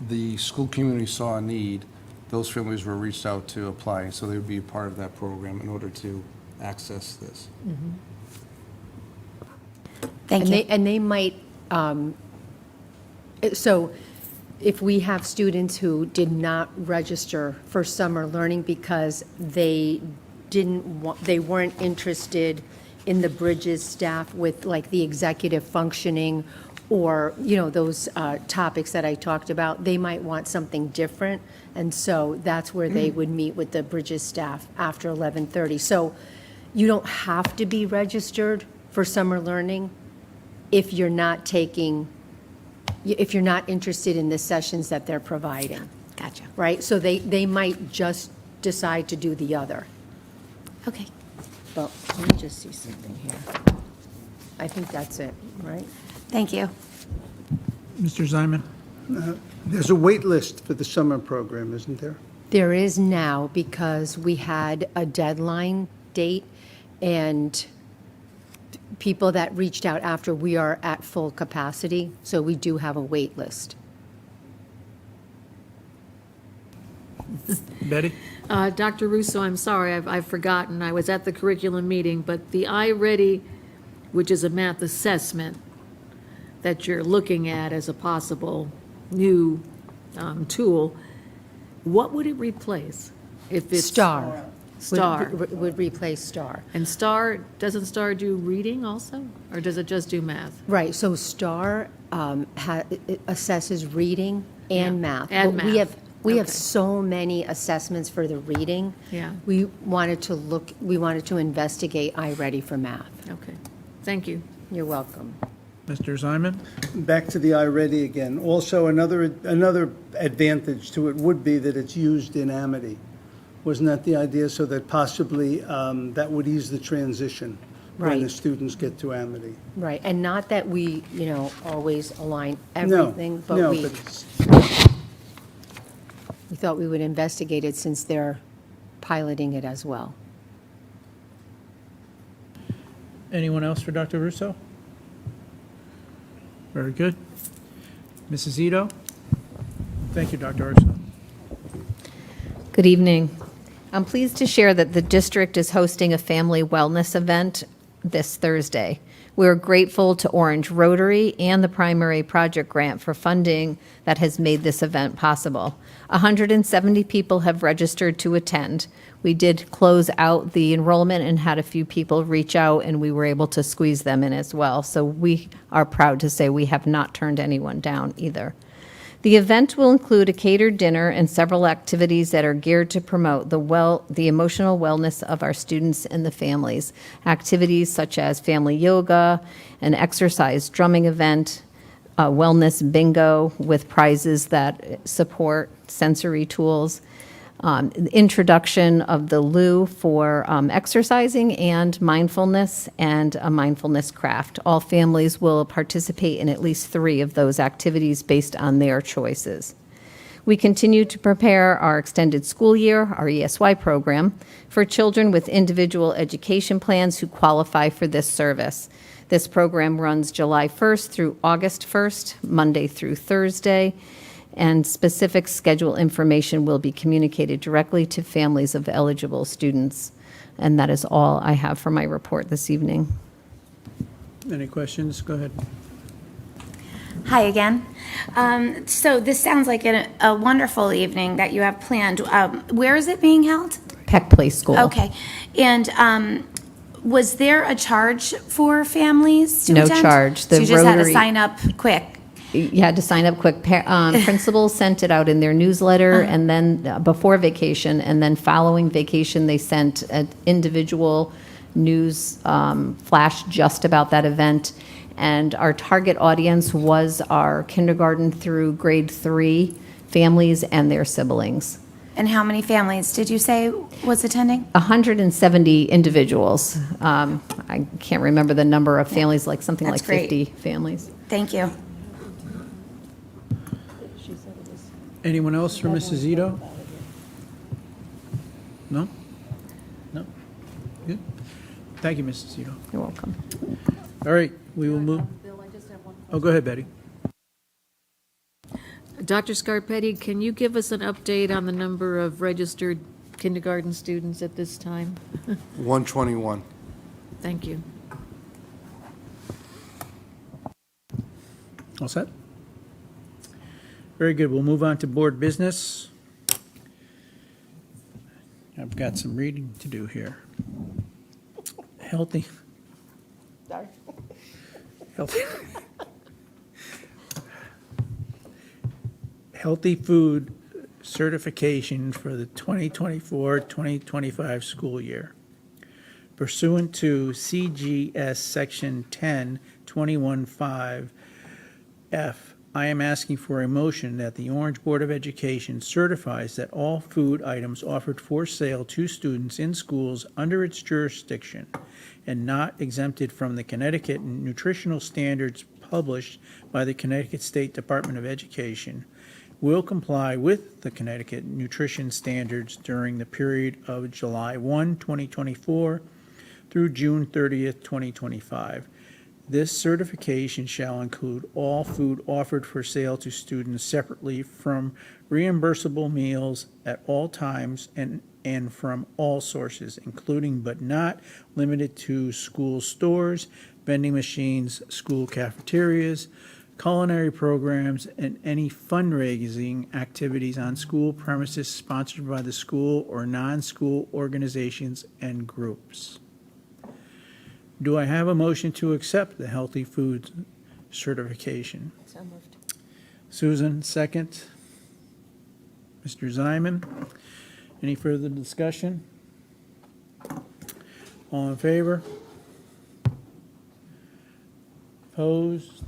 [SPEAKER 3] the school community saw a need, those families were reached out to apply, so they would be a part of that program in order to access this.
[SPEAKER 2] Thank you.
[SPEAKER 8] And they might, so if we have students who did not register for summer learning because they weren't interested in the Bridges staff with like the executive functioning or, those topics that I talked about, they might want something different. And so that's where they would meet with the Bridges staff after 11:30. So you don't have to be registered for summer learning if you're not interested in the sessions that they're providing.
[SPEAKER 2] Gotcha.
[SPEAKER 8] Right? So they might just decide to do the other.
[SPEAKER 2] Okay.
[SPEAKER 8] But let me just see something here. I think that's it, right?
[SPEAKER 2] Thank you.
[SPEAKER 1] Mr. Ziman? There's a wait list for the summer program, isn't there?
[SPEAKER 8] There is now because we had a deadline date and people that reached out after we are at full capacity, so we do have a wait list.
[SPEAKER 1] Betty?
[SPEAKER 9] Dr. Russo, I'm sorry, I've forgotten. I was at the curriculum meeting, but the iReady, which is a math assessment that you're looking at as a possible new tool, what would it replace? If it's
[SPEAKER 8] STAR.
[SPEAKER 9] STAR.
[SPEAKER 8] Would replace STAR.
[SPEAKER 9] And STAR, doesn't STAR do reading also? Or does it just do math?
[SPEAKER 8] Right, so STAR it assesses reading and
[SPEAKER 9] Yeah,
[SPEAKER 8] math.
[SPEAKER 9] and
[SPEAKER 8] But
[SPEAKER 9] math.
[SPEAKER 8] We have
[SPEAKER 9] Okay.
[SPEAKER 8] so many assessments for the reading.
[SPEAKER 9] Yeah.
[SPEAKER 8] We wanted to investigate iReady for math.
[SPEAKER 9] Okay, thank you.
[SPEAKER 8] You're welcome.
[SPEAKER 1] Mr. Ziman? Back to the iReady again. Also, another advantage to it would be that it's used in Amity. Wasn't that the idea? So that possibly that would ease the transition when the
[SPEAKER 8] Right.
[SPEAKER 1] students get to Amity.
[SPEAKER 8] Right, and not that we, always align
[SPEAKER 1] No,
[SPEAKER 8] everything, but
[SPEAKER 1] no,
[SPEAKER 8] we
[SPEAKER 1] it's-
[SPEAKER 8] thought we would investigate it since they're piloting it as well.
[SPEAKER 1] Anyone else for Dr. Russo? Very good. Mrs. Ito? Thank you, Dr. Russo.
[SPEAKER 13] Good evening. I'm pleased to share that the district is hosting a family wellness event this Thursday. We're grateful to Orange Rotary and the Primary Project Grant for funding that has made this event possible. 170 people have registered to attend. We did close out the enrollment and had a few people reach out, and we were able to squeeze them in as well. So we are proud to say we have not turned anyone down either. The event will include a catered dinner and several activities that are geared to promote the emotional wellness of our students and the families. Activities such as family yoga, an exercise drumming event, a wellness bingo with prizes that support sensory tools, introduction of the Lou for exercising and mindfulness, and a mindfulness craft. All families will participate in at least 3 of those activities based on their choices. We continue to prepare our extended school year, our ESY program, for children with individual education plans who qualify for this service. This program runs July 1st through August 1st, Monday through Thursday, and specific schedule information will be communicated directly to families of eligible students. And that is all I have for my report this evening.
[SPEAKER 1] Any questions? Go ahead.
[SPEAKER 2] Hi again. So this sounds like a wonderful evening that you have planned. Where is it being held?
[SPEAKER 13] Peck Place School.
[SPEAKER 2] Okay. And was there a charge for families to
[SPEAKER 13] No
[SPEAKER 2] attend?
[SPEAKER 13] charge.
[SPEAKER 2] So
[SPEAKER 13] The
[SPEAKER 2] you just had to
[SPEAKER 13] Rotary-
[SPEAKER 2] sign up quick?
[SPEAKER 13] You had to sign up quick. Principals sent it out in their newsletter, and then before vacation, and then following vacation, they sent an individual news flash just about that event. And our target audience was our kindergarten through grade 3 families and their siblings.
[SPEAKER 2] And how many families did you say was attending?
[SPEAKER 13] 170 individuals. I can't remember the number of families, like something
[SPEAKER 2] That's
[SPEAKER 13] like
[SPEAKER 2] great.
[SPEAKER 13] 50 families.
[SPEAKER 2] Thank you.
[SPEAKER 1] Anyone else for Mrs. Ito? No? No? Good. Thank you, Mrs. Zito.
[SPEAKER 13] You're welcome.
[SPEAKER 1] All right, we will move. Oh, go ahead, Betty.
[SPEAKER 9] Dr. Scarpetti, can you give us an update on the number of registered kindergarten students at this time?
[SPEAKER 3] 121.
[SPEAKER 9] Thank you.
[SPEAKER 1] All set? Very good. We'll move on to board business. I've got some reading to do here. Healthy.
[SPEAKER 4] Sorry.
[SPEAKER 1] Healthy food certification for the 2024-2025 school year. Pursuant to CGS Section 10-21-5F, I am asking for a motion that the Orange Board of Education certifies that all food items offered for sale to students in schools under its jurisdiction and not exempted from the Connecticut nutritional standards published by the Connecticut State Department of Education will comply with the Connecticut nutrition standards during the period of July 1, 2024 through June 30th, 2025. This certification shall include all food offered for sale to students separately from reimbursable meals at all times and from all sources, including but not limited to school stores, vending machines, school cafeterias, culinary programs, and any fundraising activities on school premises sponsored by the school or non-school organizations and groups. Do I have a motion to accept the healthy foods certification?
[SPEAKER 4] So moved.
[SPEAKER 1] Susan, second. Mr. Ziman, any further discussion? All in favor? Opposed?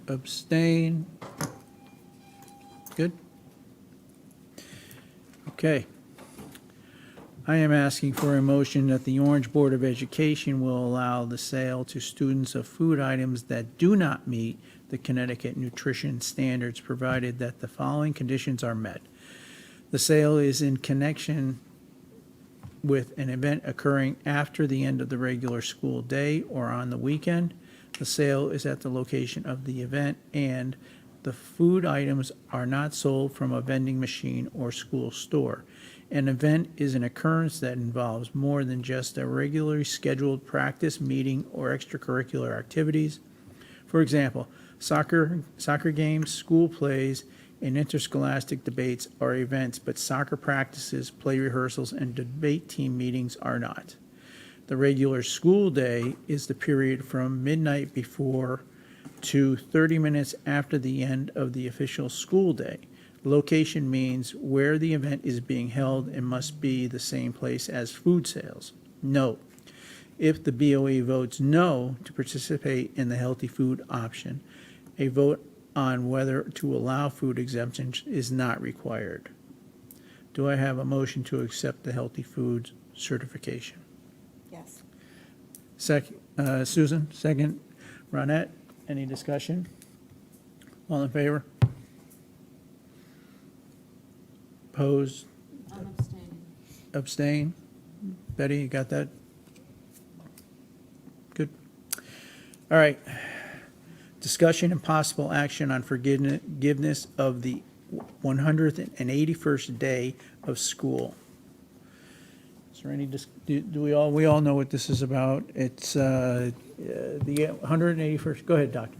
[SPEAKER 1] Abstain? Good? Okay. I am asking for a motion that the Orange Board of Education will allow the sale to students of food items that do not meet the Connecticut nutrition standards, provided that the following conditions are met. The sale is in connection with an event occurring after the end of the regular school day or on the weekend. The sale is at the location of the event, and the food items are not sold from a vending machine or school store. An event is an occurrence that involves more than just a regularly scheduled practice, meeting, or extracurricular activities. For example, soccer games, school plays, and interscholastic debates are events, but soccer practices, play rehearsals, and debate team meetings are not. The regular school day is the period from midnight before to 30 minutes after the end of the official school day. Location means where the event is being held and must be the same place as food sales. Note, if the BOE votes no to participate in the healthy food option, a vote on whether to allow food exemptions is not required. Do I have a motion to accept the healthy foods certification?
[SPEAKER 4] Yes.
[SPEAKER 1] Susan, second. Ronette, any discussion? All in favor? Opposed?
[SPEAKER 9] I'm abstaining.
[SPEAKER 1] Abstain? Betty, you got that? Good. All right. Discussion and possible action on forgiveness of the 181st day of school. Is there any, do we all know what this is about? It's the 181st, go ahead, Doctor.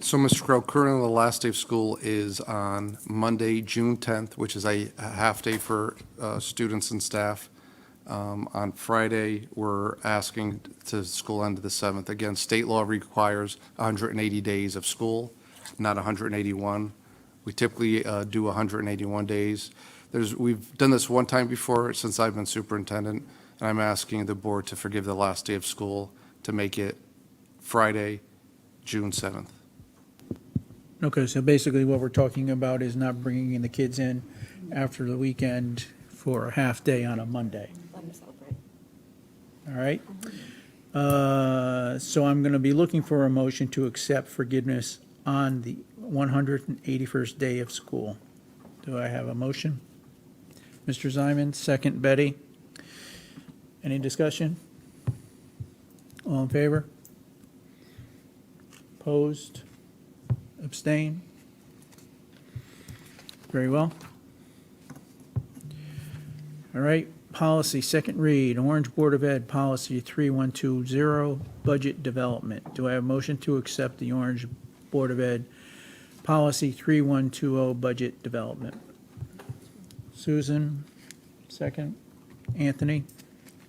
[SPEAKER 3] So, Mr. Crow, currently the last day of school is on Monday, June 10th, which is a half-day for students and staff. On Friday, we're asking to school end of the 7th. Again, state law requires 180 days of school, not 181. We typically do 181 days. We've done this one time before since I've been superintendent, and I'm asking the board to forgive the last day of school to make it Friday, June 7th.
[SPEAKER 1] Okay, so basically what we're talking about is not bringing the kids in after the weekend for a half-day on a Monday.
[SPEAKER 4] Let them celebrate.
[SPEAKER 1] All right? So I'm going to be looking for a motion to accept forgiveness on the 181st day of school. Do I have a motion? Mr. Ziman, second. Betty, Any discussion? All in favor? Opposed? Abstain? Very well. All right, policy, second read, Orange Board of Ed, policy 3120, budget development. Do I have a motion to accept the Orange Board of Ed, policy 3120, budget development? Susan, second. Anthony,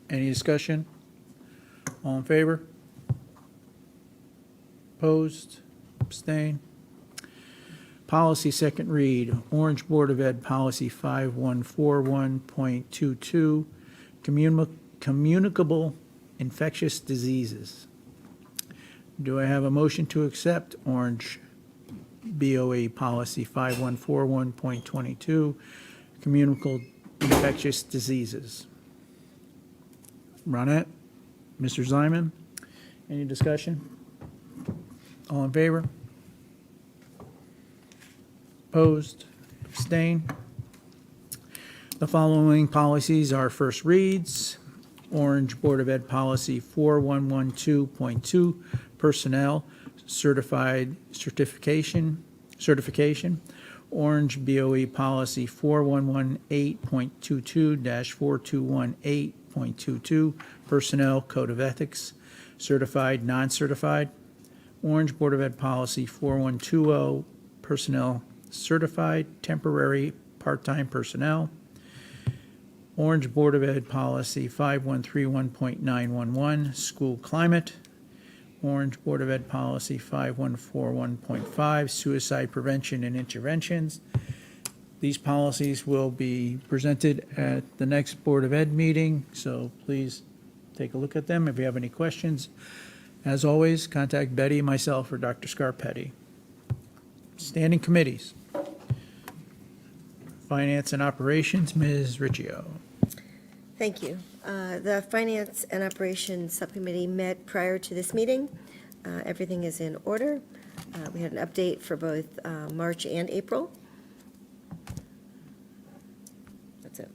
[SPEAKER 1] any discussion? All in favor? Opposed? Abstain? Policy second read, Orange Board of Ed Policy 5141.22, communicable infectious diseases. Do I have a motion to accept Orange BOE Policy 5141.22, communicable infectious diseases? Ronette? Mr. Zyman? Any discussion? All in favor? Opposed? Abstain? The following policies are first reads. Orange Board of Ed Policy 4112.2, Personnel, Certification. Orange BOE Policy 4118.22-4218.22, Personnel, Code of Ethics, Certified, Non-Certified. Orange Board of Ed Policy 4120, Personnel, Certified, Temporary, Part-Time Personnel. Orange Board of Ed Policy 5131.911, School Climate. Orange Board of Ed Policy 5141.5, Suicide Prevention and Interventions. These policies will be presented at the next Board of Ed meeting, so please take a look at them. If you have any questions, as always, contact Betty, myself, or Dr. Scarpetti. Standing committees. Finance and Operations, Ms. Riccio.
[SPEAKER 14] Thank you. The Finance and Operations Subcommittee met prior to this meeting. Everything is in order. We had an update for both March and April. That's it.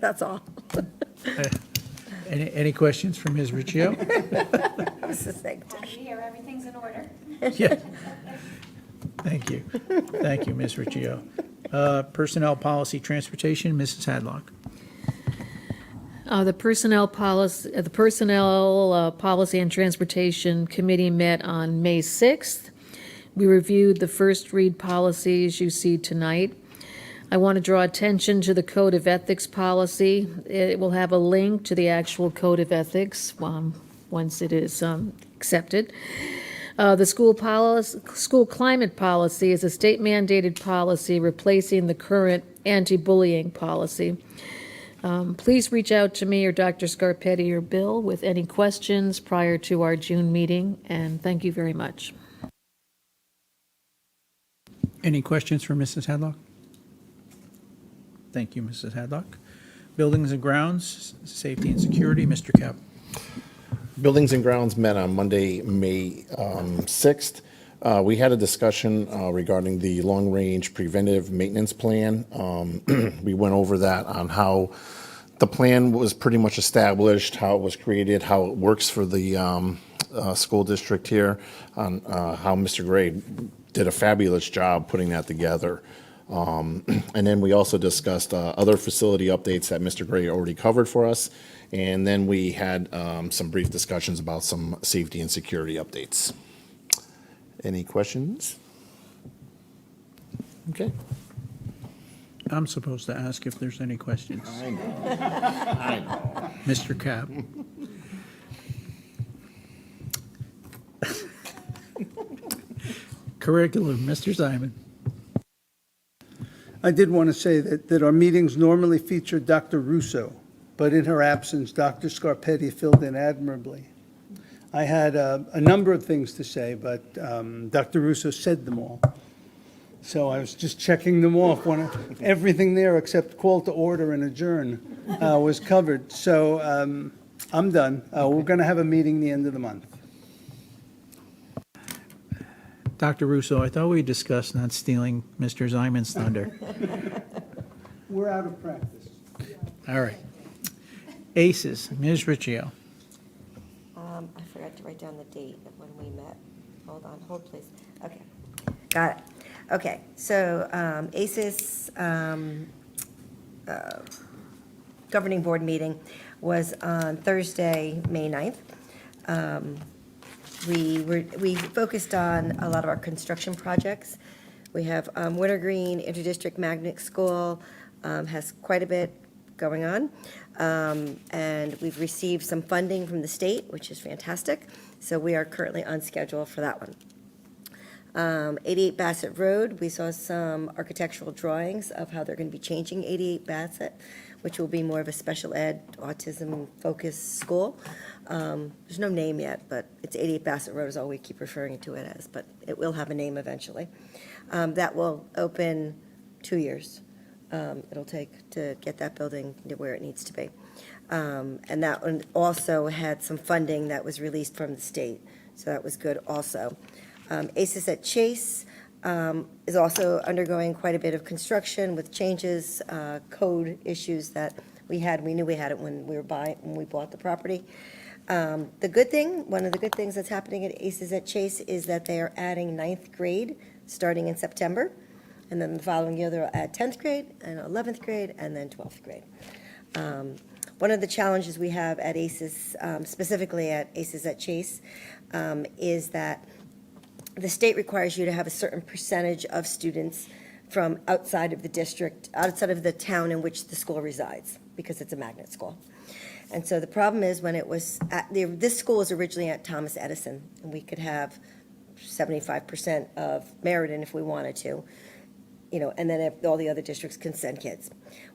[SPEAKER 14] That's all.
[SPEAKER 1] Any questions for Ms. Riccio?
[SPEAKER 14] Succinct.
[SPEAKER 2] Here, everything's in order.
[SPEAKER 1] Yeah. Thank you. Thank you, Ms. Riccio. Personnel Policy Transportation, Mrs. Hadlock.
[SPEAKER 9] The Personnel Policy and Transportation Committee met on May 6th. We reviewed the first read policies you see tonight. I want to draw attention to the Code of Ethics policy. It will have a link to the actual Code of Ethics once it is accepted. The school climate policy is a state-mandated policy replacing the current anti-bullying policy. Please reach out to me or Dr. Scarpetti or Bill with any questions prior to our June meeting, and thank you very much.
[SPEAKER 1] Any questions for Mrs. Hadlock? Thank you, Mrs. Hadlock. Buildings and Grounds, Safety and Security, Mr. Cap.
[SPEAKER 15] Buildings and Grounds met on Monday, May 6th. We had a discussion regarding the long-range preventive maintenance plan. We went over that on how the plan was pretty much established, how it was created, how it works for the school district here, on how Mr. Gray did a fabulous job putting that together. And then we also discussed other facility updates that Mr. Gray already covered for us. And then we had some brief discussions about some safety and security updates. Any questions? Okay.
[SPEAKER 1] I'm supposed to ask if there's any questions.
[SPEAKER 15] I know.
[SPEAKER 1] Mr. Cap. Curriculum, Mr. Simon.
[SPEAKER 16] I did want to say that our meetings normally feature Dr. Russo, but in her absence, Dr. Scarpetti filled in admirably. I had a number of things to say, but Dr. Russo said them all. So I was just checking them off. Everything there except call to order and adjourn was covered. So I'm done. We're going to have a meeting the end of the month.
[SPEAKER 1] Dr. Russo, I thought we discussed not stealing Mr. Zyman's thunder.
[SPEAKER 16] We're out of practice.
[SPEAKER 1] All right. ACES, Ms. Riccio.
[SPEAKER 14] I forgot to write down the date of when we met. Hold on, hold please. Okay, got it. Okay, so ACES Governing Board meeting was on Thursday, May 9th. We focused on a lot of our construction projects. We have Wintergreen Interdistrict Magnet School has quite a bit going on. And we've received some funding from the state, which is fantastic. So we are currently on schedule for that one. 88 Bassett Road, we saw some architectural drawings of how they're going to be changing 88 Bassett, which will be more of a special ed, autism-focused school. There's no name yet, but it's 88 Bassett Road is all we keep referring to it as, but it will have a name eventually. That will open 2 years. It'll take to get that building to where it needs to be. And that one also had some funding that was released from the state, so that was good also. ACES at Chase is also undergoing quite a bit of construction with changes, code issues that we had. We knew we had it when we bought the property. The good thing, one of the good things that's happening at ACES at Chase is that they are adding 9th grade starting in September. And then the following year, they'll add 10th grade and 11th grade and then 12th grade. One of the challenges we have at ACES, specifically at ACES at Chase, is that the state requires you to have a certain percentage of students from outside of the district, outside of the town in which the school resides, because it's a magnet school. And so the problem is when it was, this school was originally at Thomas Edison, and we could have 75% of Meriden if we wanted to, and then all the other districts can send kids.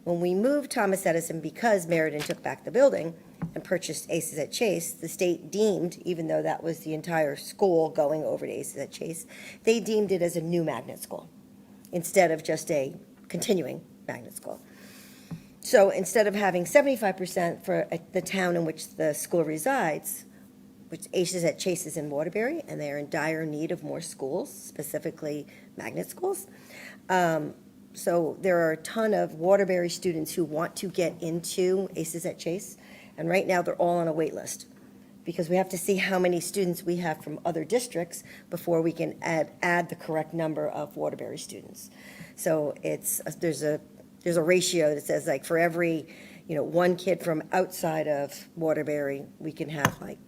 [SPEAKER 14] When we moved Thomas Edison, because Meriden took back the building and purchased ACES at Chase, the state deemed, even though that was the entire school going over to ACES at Chase, they deemed it as a new magnet school instead of just a continuing magnet school. So instead of having 75% for the town in which the school resides, which ACES at Chase is in Waterbury, and they are in dire need of more schools, specifically magnet schools. So there are a ton of Waterbury students who want to get into ACES at Chase, and right now they're all on a wait list because we have to see how many students we have from other districts before we can add the correct number of Waterbury students. So there's a ratio that says like for every one kid from outside of Waterbury, we can have like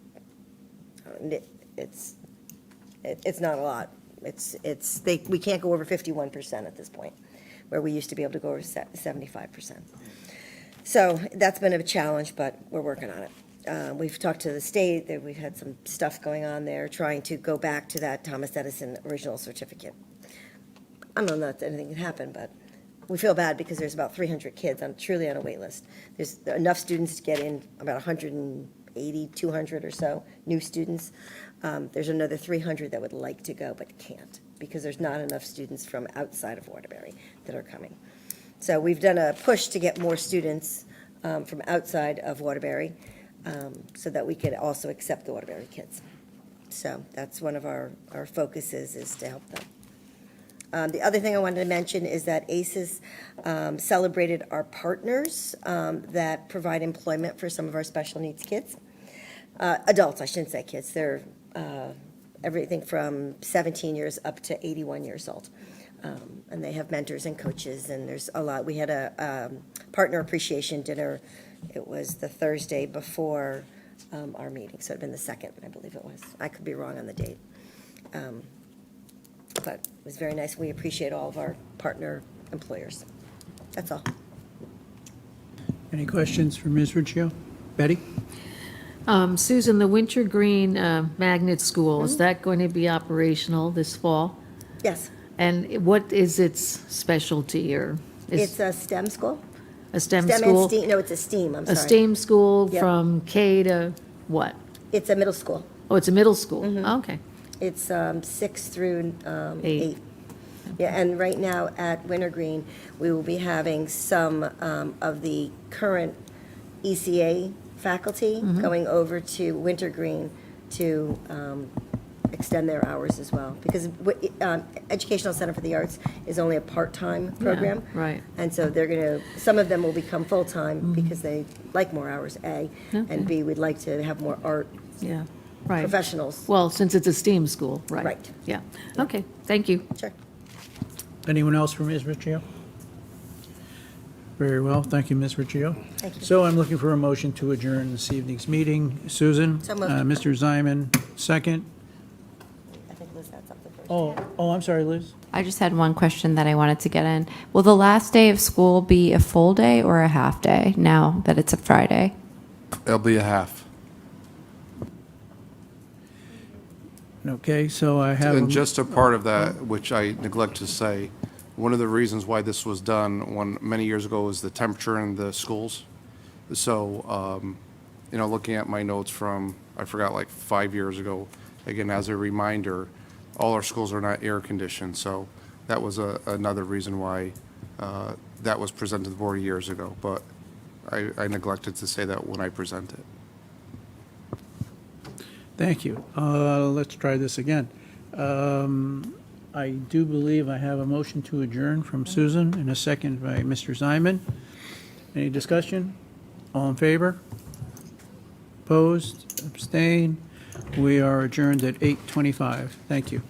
[SPEAKER 14] it's not a lot. We can't go over 51% at this point, where we used to be able to go over 75%. So that's been a challenge, but we're working on it. We've talked to the state, that we've had some stuff going on there, trying to go back to that Thomas Edison original certificate. I don't know that anything can happen, but we feel bad because there's about 300 kids truly on a wait list. There's enough students to get in, about 180, 200 or so new students. There's another 300 that would like to go but can't because there's not enough students from outside of Waterbury that are coming. So we've done a push to get more students from outside of Waterbury so that we could also accept the Waterbury kids. So that's one of our focuses is to help them. The other thing I wanted to mention is that ACES celebrated our partners that provide employment for some of our special needs kids. Adults, I shouldn't say kids. They're everything from 17 years up to 81 years old. And they have mentors and coaches, and there's a lot. We had a partner appreciation dinner. It was the Thursday before our meeting, so it had been the 2nd, I believe it was. I could be wrong on the date. But it was very nice. We appreciate all of our partner employers. That's all.
[SPEAKER 1] Any questions for Ms. Riccio? Betty?
[SPEAKER 9] Susan, the Wintergreen Magnet School, is that going to be operational this fall?
[SPEAKER 14] Yes.
[SPEAKER 9] And what is its specialty or?
[SPEAKER 14] It's a STEM school.
[SPEAKER 9] A STEM
[SPEAKER 14] STEM
[SPEAKER 9] school?
[SPEAKER 14] and STEAM, no, it's a STEAM, I'm sorry.
[SPEAKER 9] A STEAM school
[SPEAKER 14] Yep.
[SPEAKER 9] from K to what?
[SPEAKER 14] It's a middle school.
[SPEAKER 9] Oh, it's a middle school? Okay.
[SPEAKER 14] It's 6 through 8. Yeah, and right now at Wintergreen, we will be having some of the current ECA faculty going over to Wintergreen to extend their hours as well. Because Educational Center for the Arts is only a part-time program.
[SPEAKER 9] right.
[SPEAKER 14] And so they're going to, some of them will become full-time because they like more hours, A. And B, we'd like to have more art
[SPEAKER 9] Yeah, right.
[SPEAKER 14] professionals.
[SPEAKER 9] Well, since it's a STEAM school, right.
[SPEAKER 14] Right.
[SPEAKER 9] Yeah, okay, thank you.
[SPEAKER 14] Sure.
[SPEAKER 1] Anyone else for Ms. Riccio? Very well, thank you, Ms. Riccio.
[SPEAKER 14] Thank you.
[SPEAKER 1] So I'm looking for a motion to adjourn this evening's meeting. Susan?
[SPEAKER 14] So moved.
[SPEAKER 1] Mr. Ziman, second.
[SPEAKER 14] I think Liz had something first.
[SPEAKER 1] Oh, I'm sorry, Liz.
[SPEAKER 17] I just had one question that I wanted to get in. Will the last day of school be a full day or a half day now that it's a Friday?
[SPEAKER 3] It'll be a half.
[SPEAKER 1] Okay, so I have.
[SPEAKER 3] And just a part of that, which I neglect to say, one of the reasons why this was done many years ago was the temperature in the schools. So, looking at my notes from, I forgot, like 5 years ago, again, as a reminder, all our schools are not air conditioned. So that was another reason why that was presented to the board years ago. But I neglected to say that when I presented.
[SPEAKER 1] Thank you. Let's try this again. I do believe I have a motion to adjourn from Susan and a second by Mr. Ziman. Any discussion? All in favor? Opposed? Abstain? We are adjourned at 8:25. Thank you.